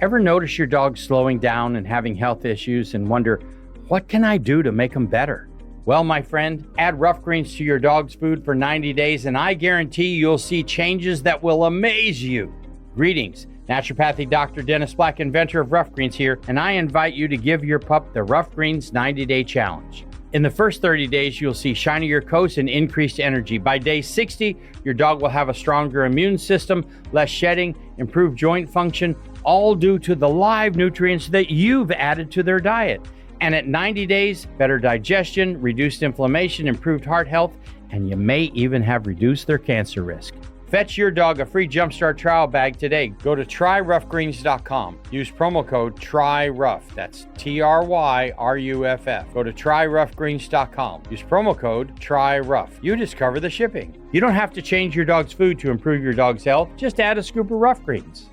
Ever notice your dog slowing down and having health issues and wonder, what can I do to make them better? Well, my friend, add rough greens to your dog's food for 90 days and I guarantee you'll see changes that will amaze you. Greetings, naturopathic Dr. Dennis Black, inventor of Rough Greens here, and I invite you to give your pup the Rough Greens 90-day challenge. In the first 30 days, you'll see shinier coats and increased energy. By day 60, your dog will have a stronger immune system, less shedding, improved joint function, all due to the live nutrients that you've added to their diet. And at 90 days, better digestion, reduced inflammation, improved heart health, and you may even have reduced their cancer risk. Fetch your dog a free Jumpstart trial bag today. Go to tryroughgreens.com. Use promo code TRYROUGH. That's TRYRUFF. Go to tryroughgreens.com. Use promo code TRYROUGH. You discover the shipping. You don't have to change your dog's food to improve your dog's health. Just add a scoop of Rough Greens.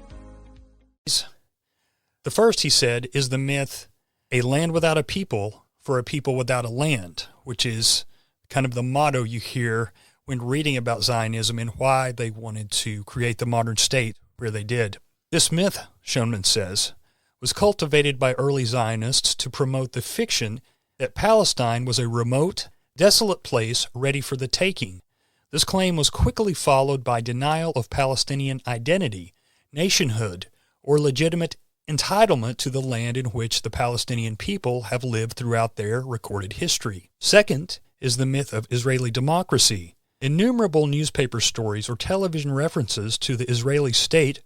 The first, he said, is the myth a land without a people for a people without a land, which is kind of the motto you hear when reading about Zionism and why they wanted to create the modern state where they did. This myth, Schoenman says, was cultivated by early Zionists to promote the fiction that Palestine was a remote, desolate place ready for the taking. This claim was quickly followed by denial of Palestinian identity, nationhood, or legitimate entitlement to the land in which the Palestinian people have lived throughout their recorded history. Second is the myth of Israeli democracy. Innumerable newspaper stories or television references to the Israeli state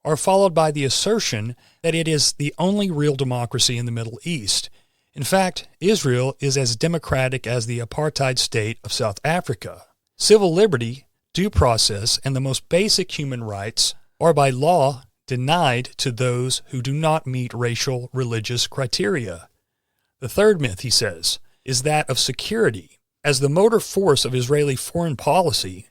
are followed by the assertion that it is the only real democracy in the Middle East. In fact, Israel is as democratic as the apartheid state of South Africa. Civil liberty, due process, and the most basic human rights are by law denied to those who do not meet racial, religious criteria. The third myth, he says, is that of security. As the motor force of Israeli foreign policy,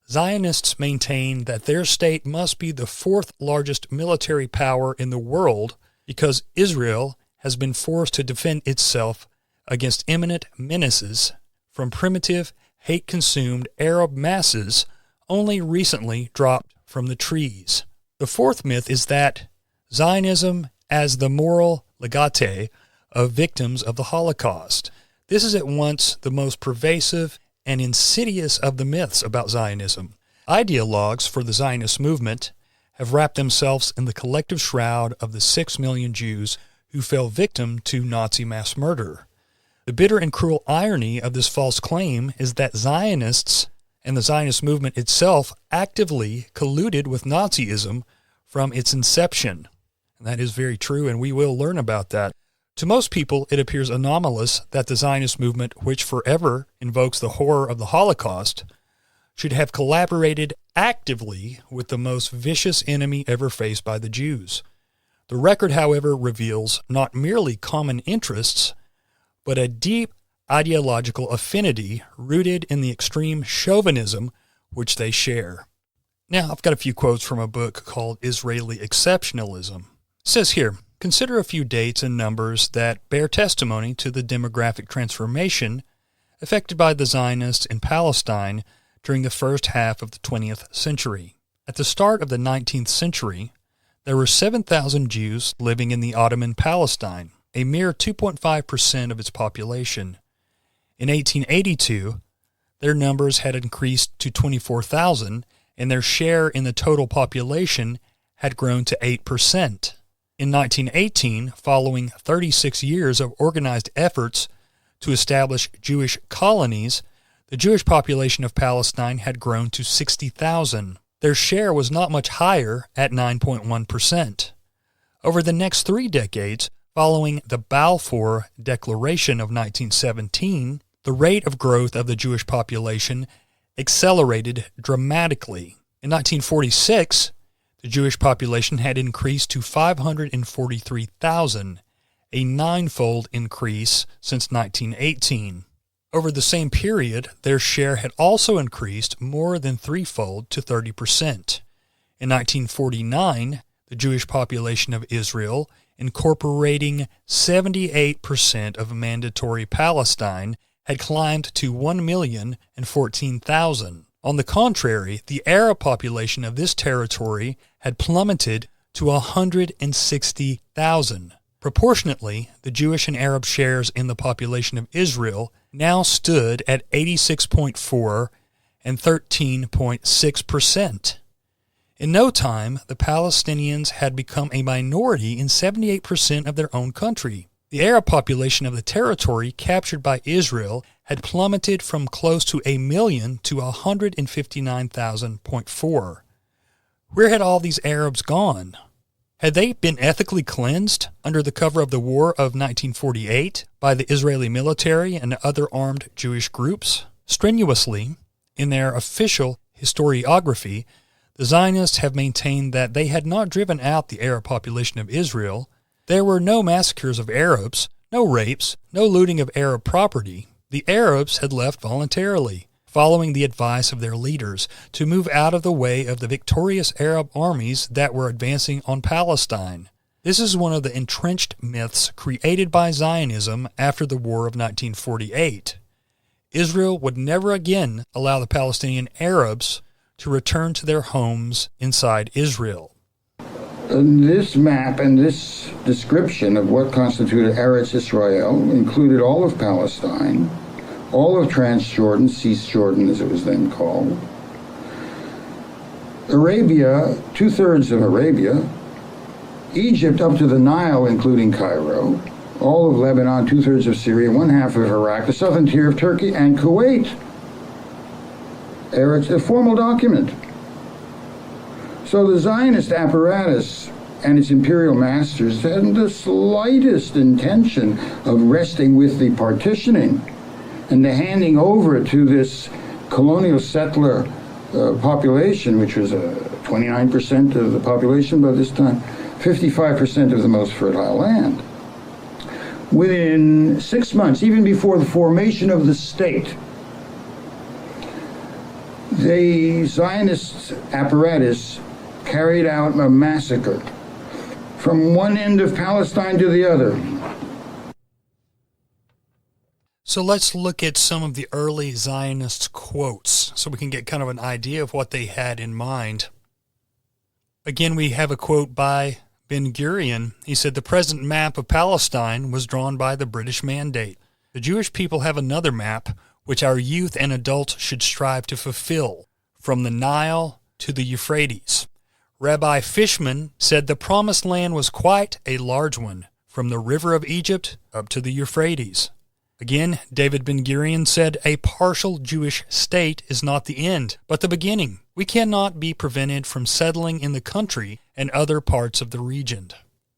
Zionists maintain that their state must be the fourth largest military power in the world because Israel has been forced to defend itself against imminent menaces from primitive, hate-consumed Arab masses only recently dropped from the trees. The fourth myth is that Zionism as the moral legate of victims of the Holocaust. This is at once the most pervasive and insidious of the myths about Zionism. Ideologues for the Zionist movement have wrapped themselves in the collective shroud of the 6 million Jews who fell victim to Nazi mass murder. The bitter and cruel irony of this false claim is that Zionists and the Zionist movement itself actively colluded with Nazism from its inception. And that is very true, and we will learn about that. To most people, it appears anomalous that the Zionist movement, which forever invokes the horror of the Holocaust, should have collaborated actively with the most vicious enemy ever faced by the Jews. The record, however, reveals not merely common interests, but a deep ideological affinity rooted in the extreme chauvinism which they share. Now, I've got a few quotes from a book called Israeli Exceptionalism. It says here, consider a few dates and numbers that bear testimony to the demographic transformation effected by the Zionists in Palestine during the first half of the 20th century. At the start of the 19th century, there were 7,000 Jews living in the Ottoman Palestine, a mere 2.5% of its population. In 1882, their numbers had increased to 24,000, and their share in the total population had grown to 8%. In 1918, following 36 years of organized efforts to establish Jewish colonies, the Jewish population of Palestine had grown to 60,000. Their share was not much higher at 9.1%. Over the next 3 decades, following the Balfour Declaration of 1917, the rate of growth of the Jewish population accelerated dramatically. In 1946, the Jewish population had increased to 543,000, a 9-fold increase since 1918. Over the same period, their share had also increased more than 3-fold to 30%. In 1949, the Jewish population of Israel, incorporating 78% of mandatory Palestine, had climbed to 1,014,000. On the contrary, the Arab population of this territory had plummeted to 160,000. Proportionately, the Jewish and Arab shares in the population of Israel now stood at 86.4% and 13.6%. In no time, the Palestinians had become a minority in 78% of their own country. The Arab population of the territory captured by Israel had plummeted from close to 1 million to 159,000.4. Where had all these Arabs gone? Had they been ethically cleansed under the cover of the War of 1948 by the Israeli military and other armed Jewish groups? Strenuously, in their official historiography, the Zionists have maintained that they had not driven out the Arab population of Israel. There were no massacres of Arabs, no rapes, no looting of Arab property. The Arabs had left voluntarily, following the advice of their leaders, to move out of the way of the victorious Arab armies that were advancing on Palestine. This is one of the entrenched myths created by Zionism after the War of 1948. Israel would never again allow the Palestinian Arabs to return to their homes inside Israel. This map and this description of what constituted Eretz Israel included all of Palestine, all of Transjordan, Cisjordan as it was then called, Arabia, 2/3 of Arabia, Egypt up to the Nile, including Cairo, all of Lebanon, 2/3 of Syria, 1/2 of Iraq, the southern tier of Turkey, and Kuwait. Eretz, a formal document. So the Zionist apparatus and its imperial masters hadn't the slightest intention of resting with the partitioning and the handing over to this colonial settler population, which was 29% of the population by this time, 55% of the most fertile land. Within 6 months, even before the formation of the state, the Zionist apparatus carried out a massacre from one end of Palestine to the other. So let's look at some of the early Zionist quotes so we can get kind of an idea of what they had in mind. Again, we have a quote by Ben-Gurion. He said, "The present map of Palestine was drawn by the British mandate. The Jewish people have another map which our youth and adults should strive to fulfill, from the Nile to the Euphrates. Rabbi Fishman said the promised land was quite a large one, from the river of Egypt up to the Euphrates. Again, David Ben-Gurion said a partial Jewish state is not the end, but the beginning. We cannot be prevented from settling in the country and other parts of the region."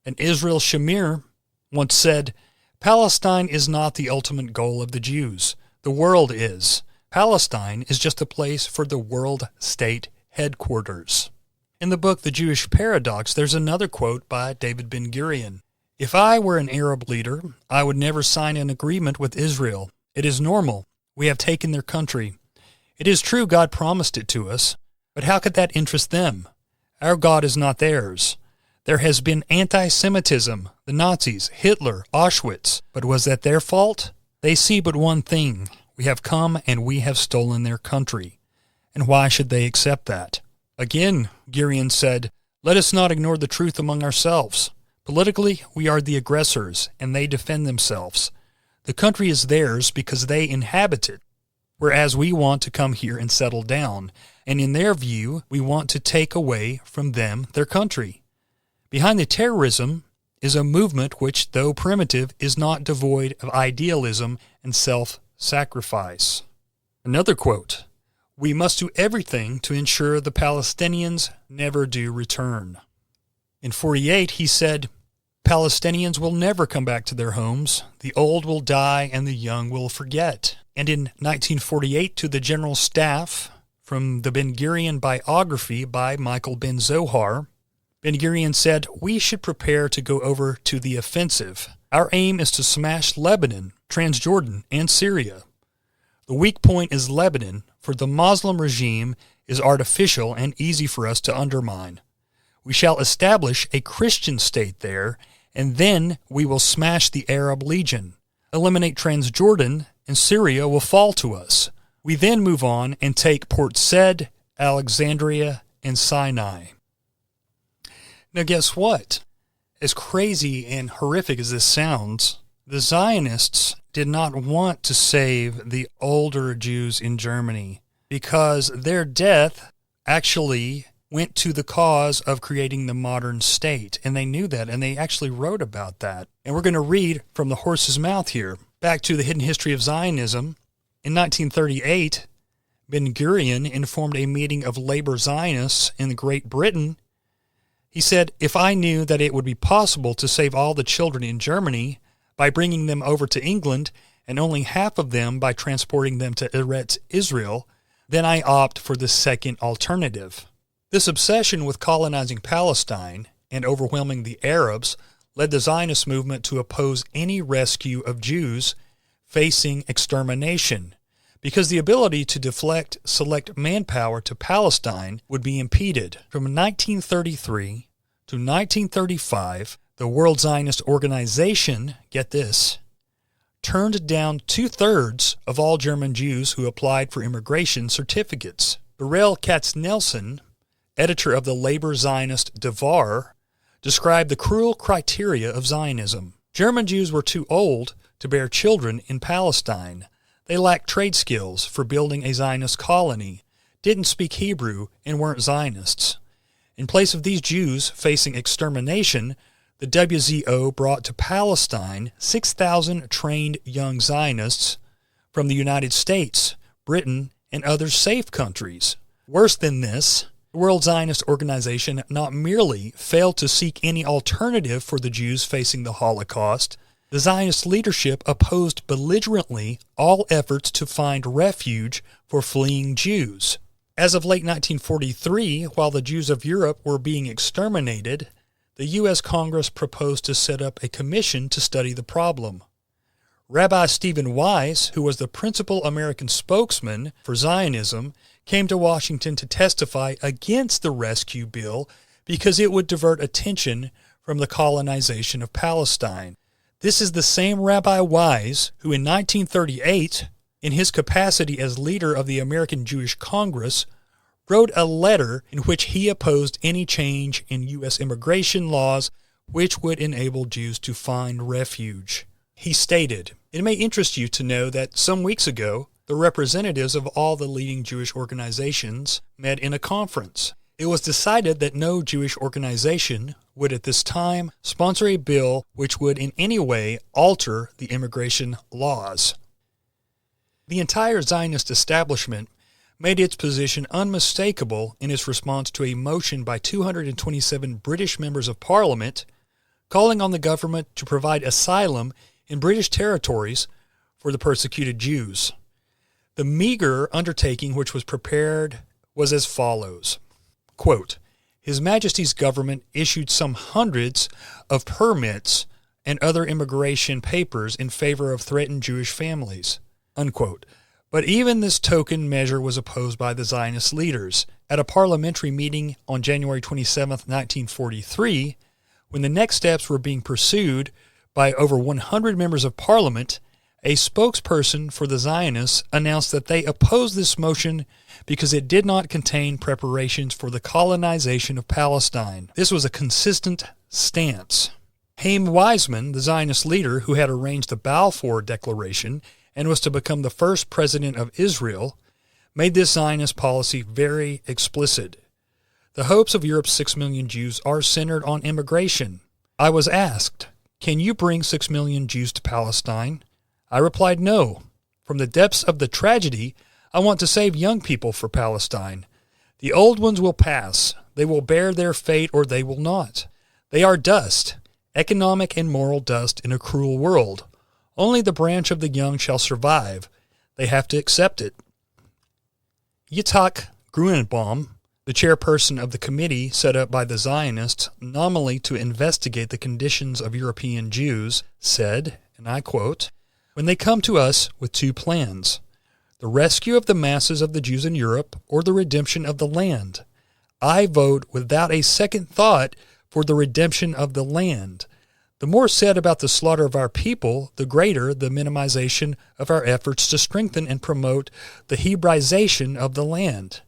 And Israel Shamir once said, "Palestine is not the ultimate goal of the Jews. The world is. Palestine is just a place for the world state headquarters." In the book The Jewish Paradox, there's another quote by David Ben-Gurion. "If I were an Arab leader, I would never sign an agreement with Israel. It is normal. We have taken their country. It is true God promised it to us, but how could that interest them? Our God is not theirs. There has been anti-Semitism, the Nazis, Hitler, Auschwitz, but was that their fault? They see but one thing. We have come and we have stolen their country. And why should they accept that?" Again, Gurion said, "Let us not ignore the truth among ourselves. Politically, we are the aggressors, and they defend themselves. The country is theirs because they inhabit it, whereas we want to come here and settle down, and in their view, we want to take away from them their country. Behind the terrorism is a movement which, though primitive, is not devoid of idealism and self-sacrifice." Another quote, "We must do everything to ensure the Palestinians never do return." In 48, he said, "Palestinians will never come back to their homes. The old will die and the young will forget." And in 1948, to the General Staff, from the Ben-Gurion biography by Michael Ben Zohar, Ben-Gurion said, "We should prepare to go over to the offensive. Our aim is to smash Lebanon, Transjordan, and Syria. The weak point is Lebanon, for the Muslim regime is artificial and easy for us to undermine. We shall establish a Christian state there, and then we will smash the Arab Legion. Eliminate Transjordan, and Syria will fall to us. We then move on and take Port Said, Alexandria, and Sinai." Now guess what? As crazy and horrific as this sounds, the Zionists did not want to save the older Jews in Germany because their death actually went to the cause of creating the modern state. And they knew that, and they actually wrote about that. And we're going to read from the horse's mouth here. Back to the hidden history of Zionism. In 1938, Ben-Gurion informed a meeting of labor Zionists in Great Britain. He said, "If I knew that it would be possible to save all the children in Germany by bringing them over to England and only half of them by transporting them to Eretz Israel, then I opt for the second alternative." This obsession with colonizing Palestine and overwhelming the Arabs led the Zionist movement to oppose any rescue of Jews facing extermination, because the ability to deflect select manpower to Palestine would be impeded. From 1933 to 1935, The World Zionist Organization, get this, turned down 2/3 of all German Jews who applied for immigration certificates. Beryl Katz-Nelson, editor of the labor Zionist Devar, described the cruel criteria of Zionism. German Jews were too old to bear children in Palestine. They lacked trade skills for building a Zionist colony, didn't speak Hebrew, and weren't Zionists. In place of these Jews facing extermination, the WZO brought to Palestine 6,000 trained young Zionists from the United States, Britain, and other safe countries. Worse than this, the World Zionist Organization not merely failed to seek any alternative for the Jews facing the Holocaust, the Zionist leadership opposed belligerently all efforts to find refuge for fleeing Jews. As of late 1943, while the Jews of Europe were being exterminated, the U.S. Congress proposed to set up a commission to study the problem. Rabbi Stephen Wise, who was the principal American spokesman for Zionism, came to Washington to testify against the rescue bill because it would divert attention from the colonization of Palestine. This is the same Rabbi Wise who in 1938, in his capacity as leader of the American Jewish Congress, wrote a letter in which he opposed any change in U.S. immigration laws which would enable Jews to find refuge. He stated, "It may interest you to know that some weeks ago, the representatives of all the leading Jewish organizations met in a conference. It was decided that no Jewish organization would at this time sponsor a bill which would in any way alter the immigration laws." The entire Zionist establishment made its position unmistakable in its response to a motion by 227 British members of Parliament calling on the government to provide asylum in British territories for the persecuted Jews. The meager undertaking which was prepared was as follows. Quote, "His Majesty's government issued some hundreds of permits and other immigration papers in favor of threatened Jewish families." Unquote. But even this token measure was opposed by the Zionist leaders. At a parliamentary meeting on January 27, 1943, when the next steps were being pursued by over 100 members of Parliament, a spokesperson for the Zionists announced that they opposed this motion because it did not contain preparations for the colonization of Palestine. This was a consistent stance. Haim Weizmann, the Zionist leader who had arranged the Balfour Declaration and was to become the first president of Israel, made this Zionist policy very explicit. The hopes of Europe's 6 million Jews are centered on immigration. I was asked, "Can you bring 6 million Jews to Palestine?" I replied, "No. From the depths of the tragedy, I want to save young people for Palestine. The old ones will pass. They will bear their fate or they will not. They are dust, economic and moral dust in a cruel world. Only the branch of the young shall survive. They have to accept it." Yitzhak Grunenbaum, the chairperson of the committee set up by the Zionists nominally to investigate the conditions of European Jews, said, and I quote, "When they come to us with two plans, the rescue of the masses of the Jews in Europe or the redemption of the land, I vote without a second thought for the redemption of the land. The more said about the slaughter of our people, the greater the minimization of our efforts to strengthen and promote the Hebraization of the land.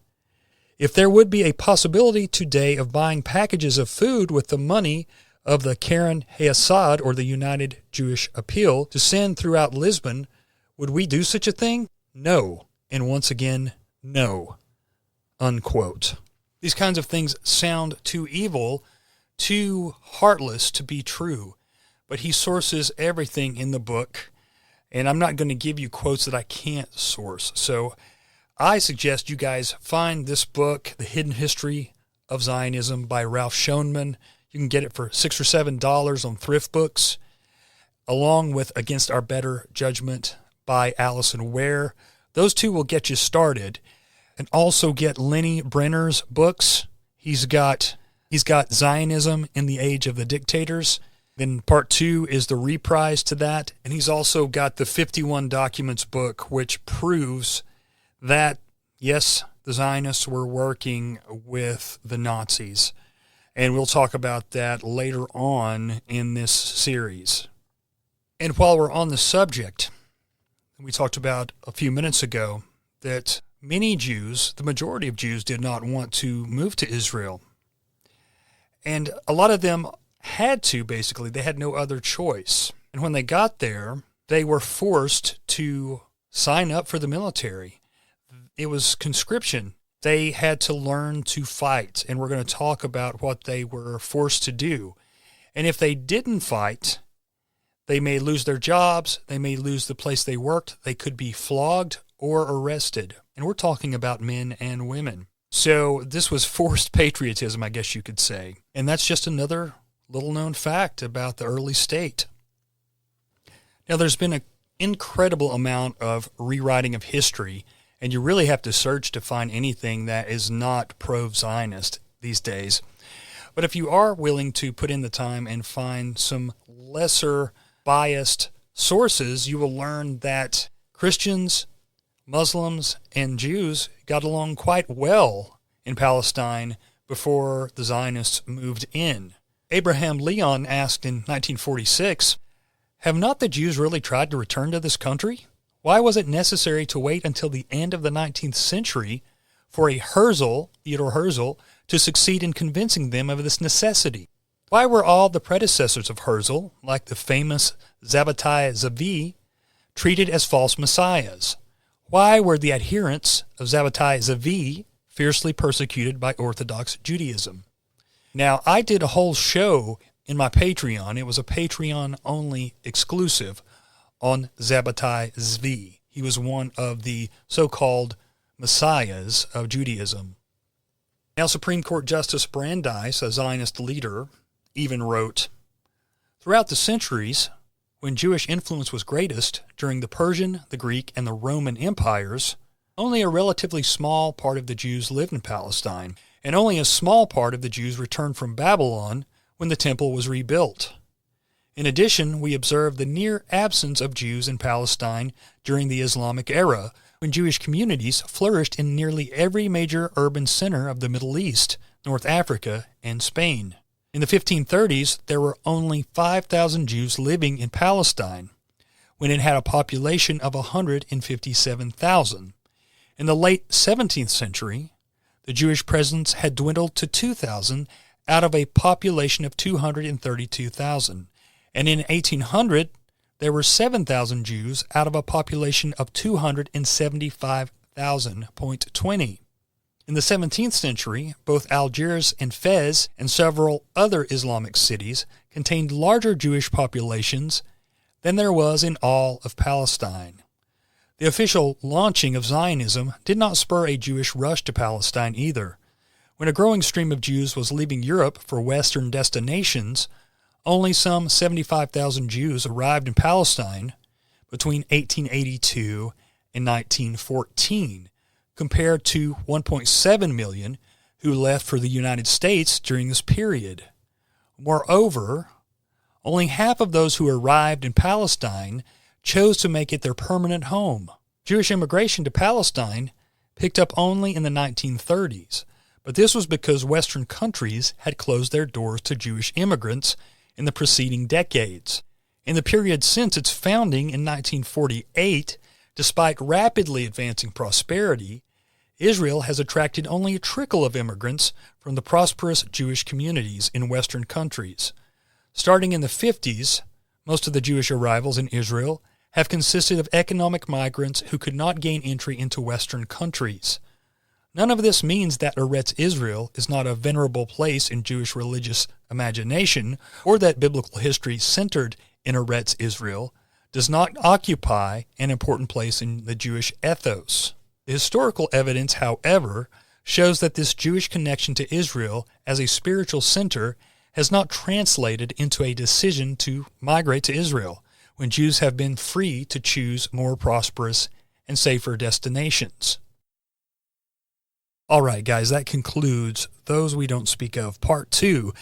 If there would be a possibility today of buying packages of food with the money of the Keren Hayasad or the United Jewish Appeal to send throughout Lisbon, would we do such a thing? No. And once again, no." Unquote. These kinds of things sound too evil, too heartless to be true, but he sources everything in the book, and I'm not going to give you quotes that I can't source. So I suggest you guys find this book, The Hidden History of Zionism by Ralph Schoenman. You can get it for $6 or $7 on Thrift Books, along with Against Our Better Judgment by Allison Ware. Those two will get you started. And also get Lenny Brenner's books. He's got Zionism in the Age of the Dictators. Then part 2 is the reprise to that. And he's also got the 51 Documents book, which proves that, yes, the Zionists were working with the Nazis. And we'll talk about that later on in this series. And while we're on the subject, we talked about a few minutes ago that many Jews, the majority of Jews, did not want to move to Israel. And a lot of them had to, basically. They had no other choice. And when they got there, they were forced to sign up for the military. It was conscription. They had to learn to fight, and we're going to talk about what they were forced to do. And if they didn't fight, they may lose their jobs, they may lose the place they worked, they could be flogged or arrested. And we're talking about men and women. So this was forced patriotism, I guess you could say. And that's just another little-known fact about the early state. Now, there's been an incredible amount of rewriting of history, and you really have to search to find anything that is not pro-Zionist these days. But if you are willing to put in the time and find some lesser biased sources, you will learn that Christians, Muslims, and Jews got along quite well in Palestine before the Zionists moved in. Abraham Leon asked in 1946, "Have not the Jews really tried to return to this country? Why was it necessary to wait until the end of the 19th century for a Herzl, Theodor Herzl, to succeed in convincing them of this necessity? Why were all the predecessors of Herzl, like the famous Zabbatai Zevi, treated as false messiahs? Why were the adherents of Zabbatai Zevi fiercely persecuted by Orthodox Judaism?" Now, I did a whole show in my Patreon. It was a Patreon-only exclusive on Zabbatai Zevi. He was one of the so-called messiahs of Judaism. Now, Supreme Court Justice Brandeis, a Zionist leader, even wrote, "Throughout the centuries, when Jewish influence was greatest, during the Persian, the Greek, and the Roman empires, only a relatively small part of the Jews lived in Palestine, and only a small part of the Jews returned from Babylon when the temple was rebuilt. In addition, we observe the near absence of Jews in Palestine during the Islamic era, when Jewish communities flourished in nearly every major urban center of the Middle East, North Africa, and Spain. In the 1530s, there were only 5,000 Jews living in Palestine, when it had a population of 157,000. In the late 17th century, the Jewish presence had dwindled to 2,000 out of a population of 232,000. And in 1800, there were 7,000 Jews out of a population of 275,000.20. In the 17th century, both Algiers and Fez and several other Islamic cities contained larger Jewish populations than there was in all of Palestine. The official launching of Zionism did not spur a Jewish rush to Palestine either. When a growing stream of Jews was leaving Europe for Western destinations, only some 75,000 Jews arrived in Palestine between 1882 and 1914, compared to 1.7 million who left for the United States during this period. Moreover, only half of those who arrived in Palestine chose to make it their permanent home. Jewish immigration to Palestine picked up only in the 1930s, but this was because Western countries had closed their doors to Jewish immigrants in the preceding decades. In the period since its founding in 1948, despite rapidly advancing prosperity, Israel has attracted only a trickle of immigrants from the prosperous Jewish communities in Western countries. Starting in the 50s, most of the Jewish arrivals in Israel have consisted of economic migrants who could not gain entry into Western countries. None of this means that Eretz Israel is not a venerable place in Jewish religious imagination, or that biblical history centered in Eretz Israel does not occupy an important place in the Jewish ethos. The historical evidence, however, shows that this Jewish connection to Israel as a spiritual center has not translated into a decision to migrate to Israel, when Jews have been free to choose more prosperous and safer destinations. All right, guys, that concludes Those We Don't Speak Of, Part 2.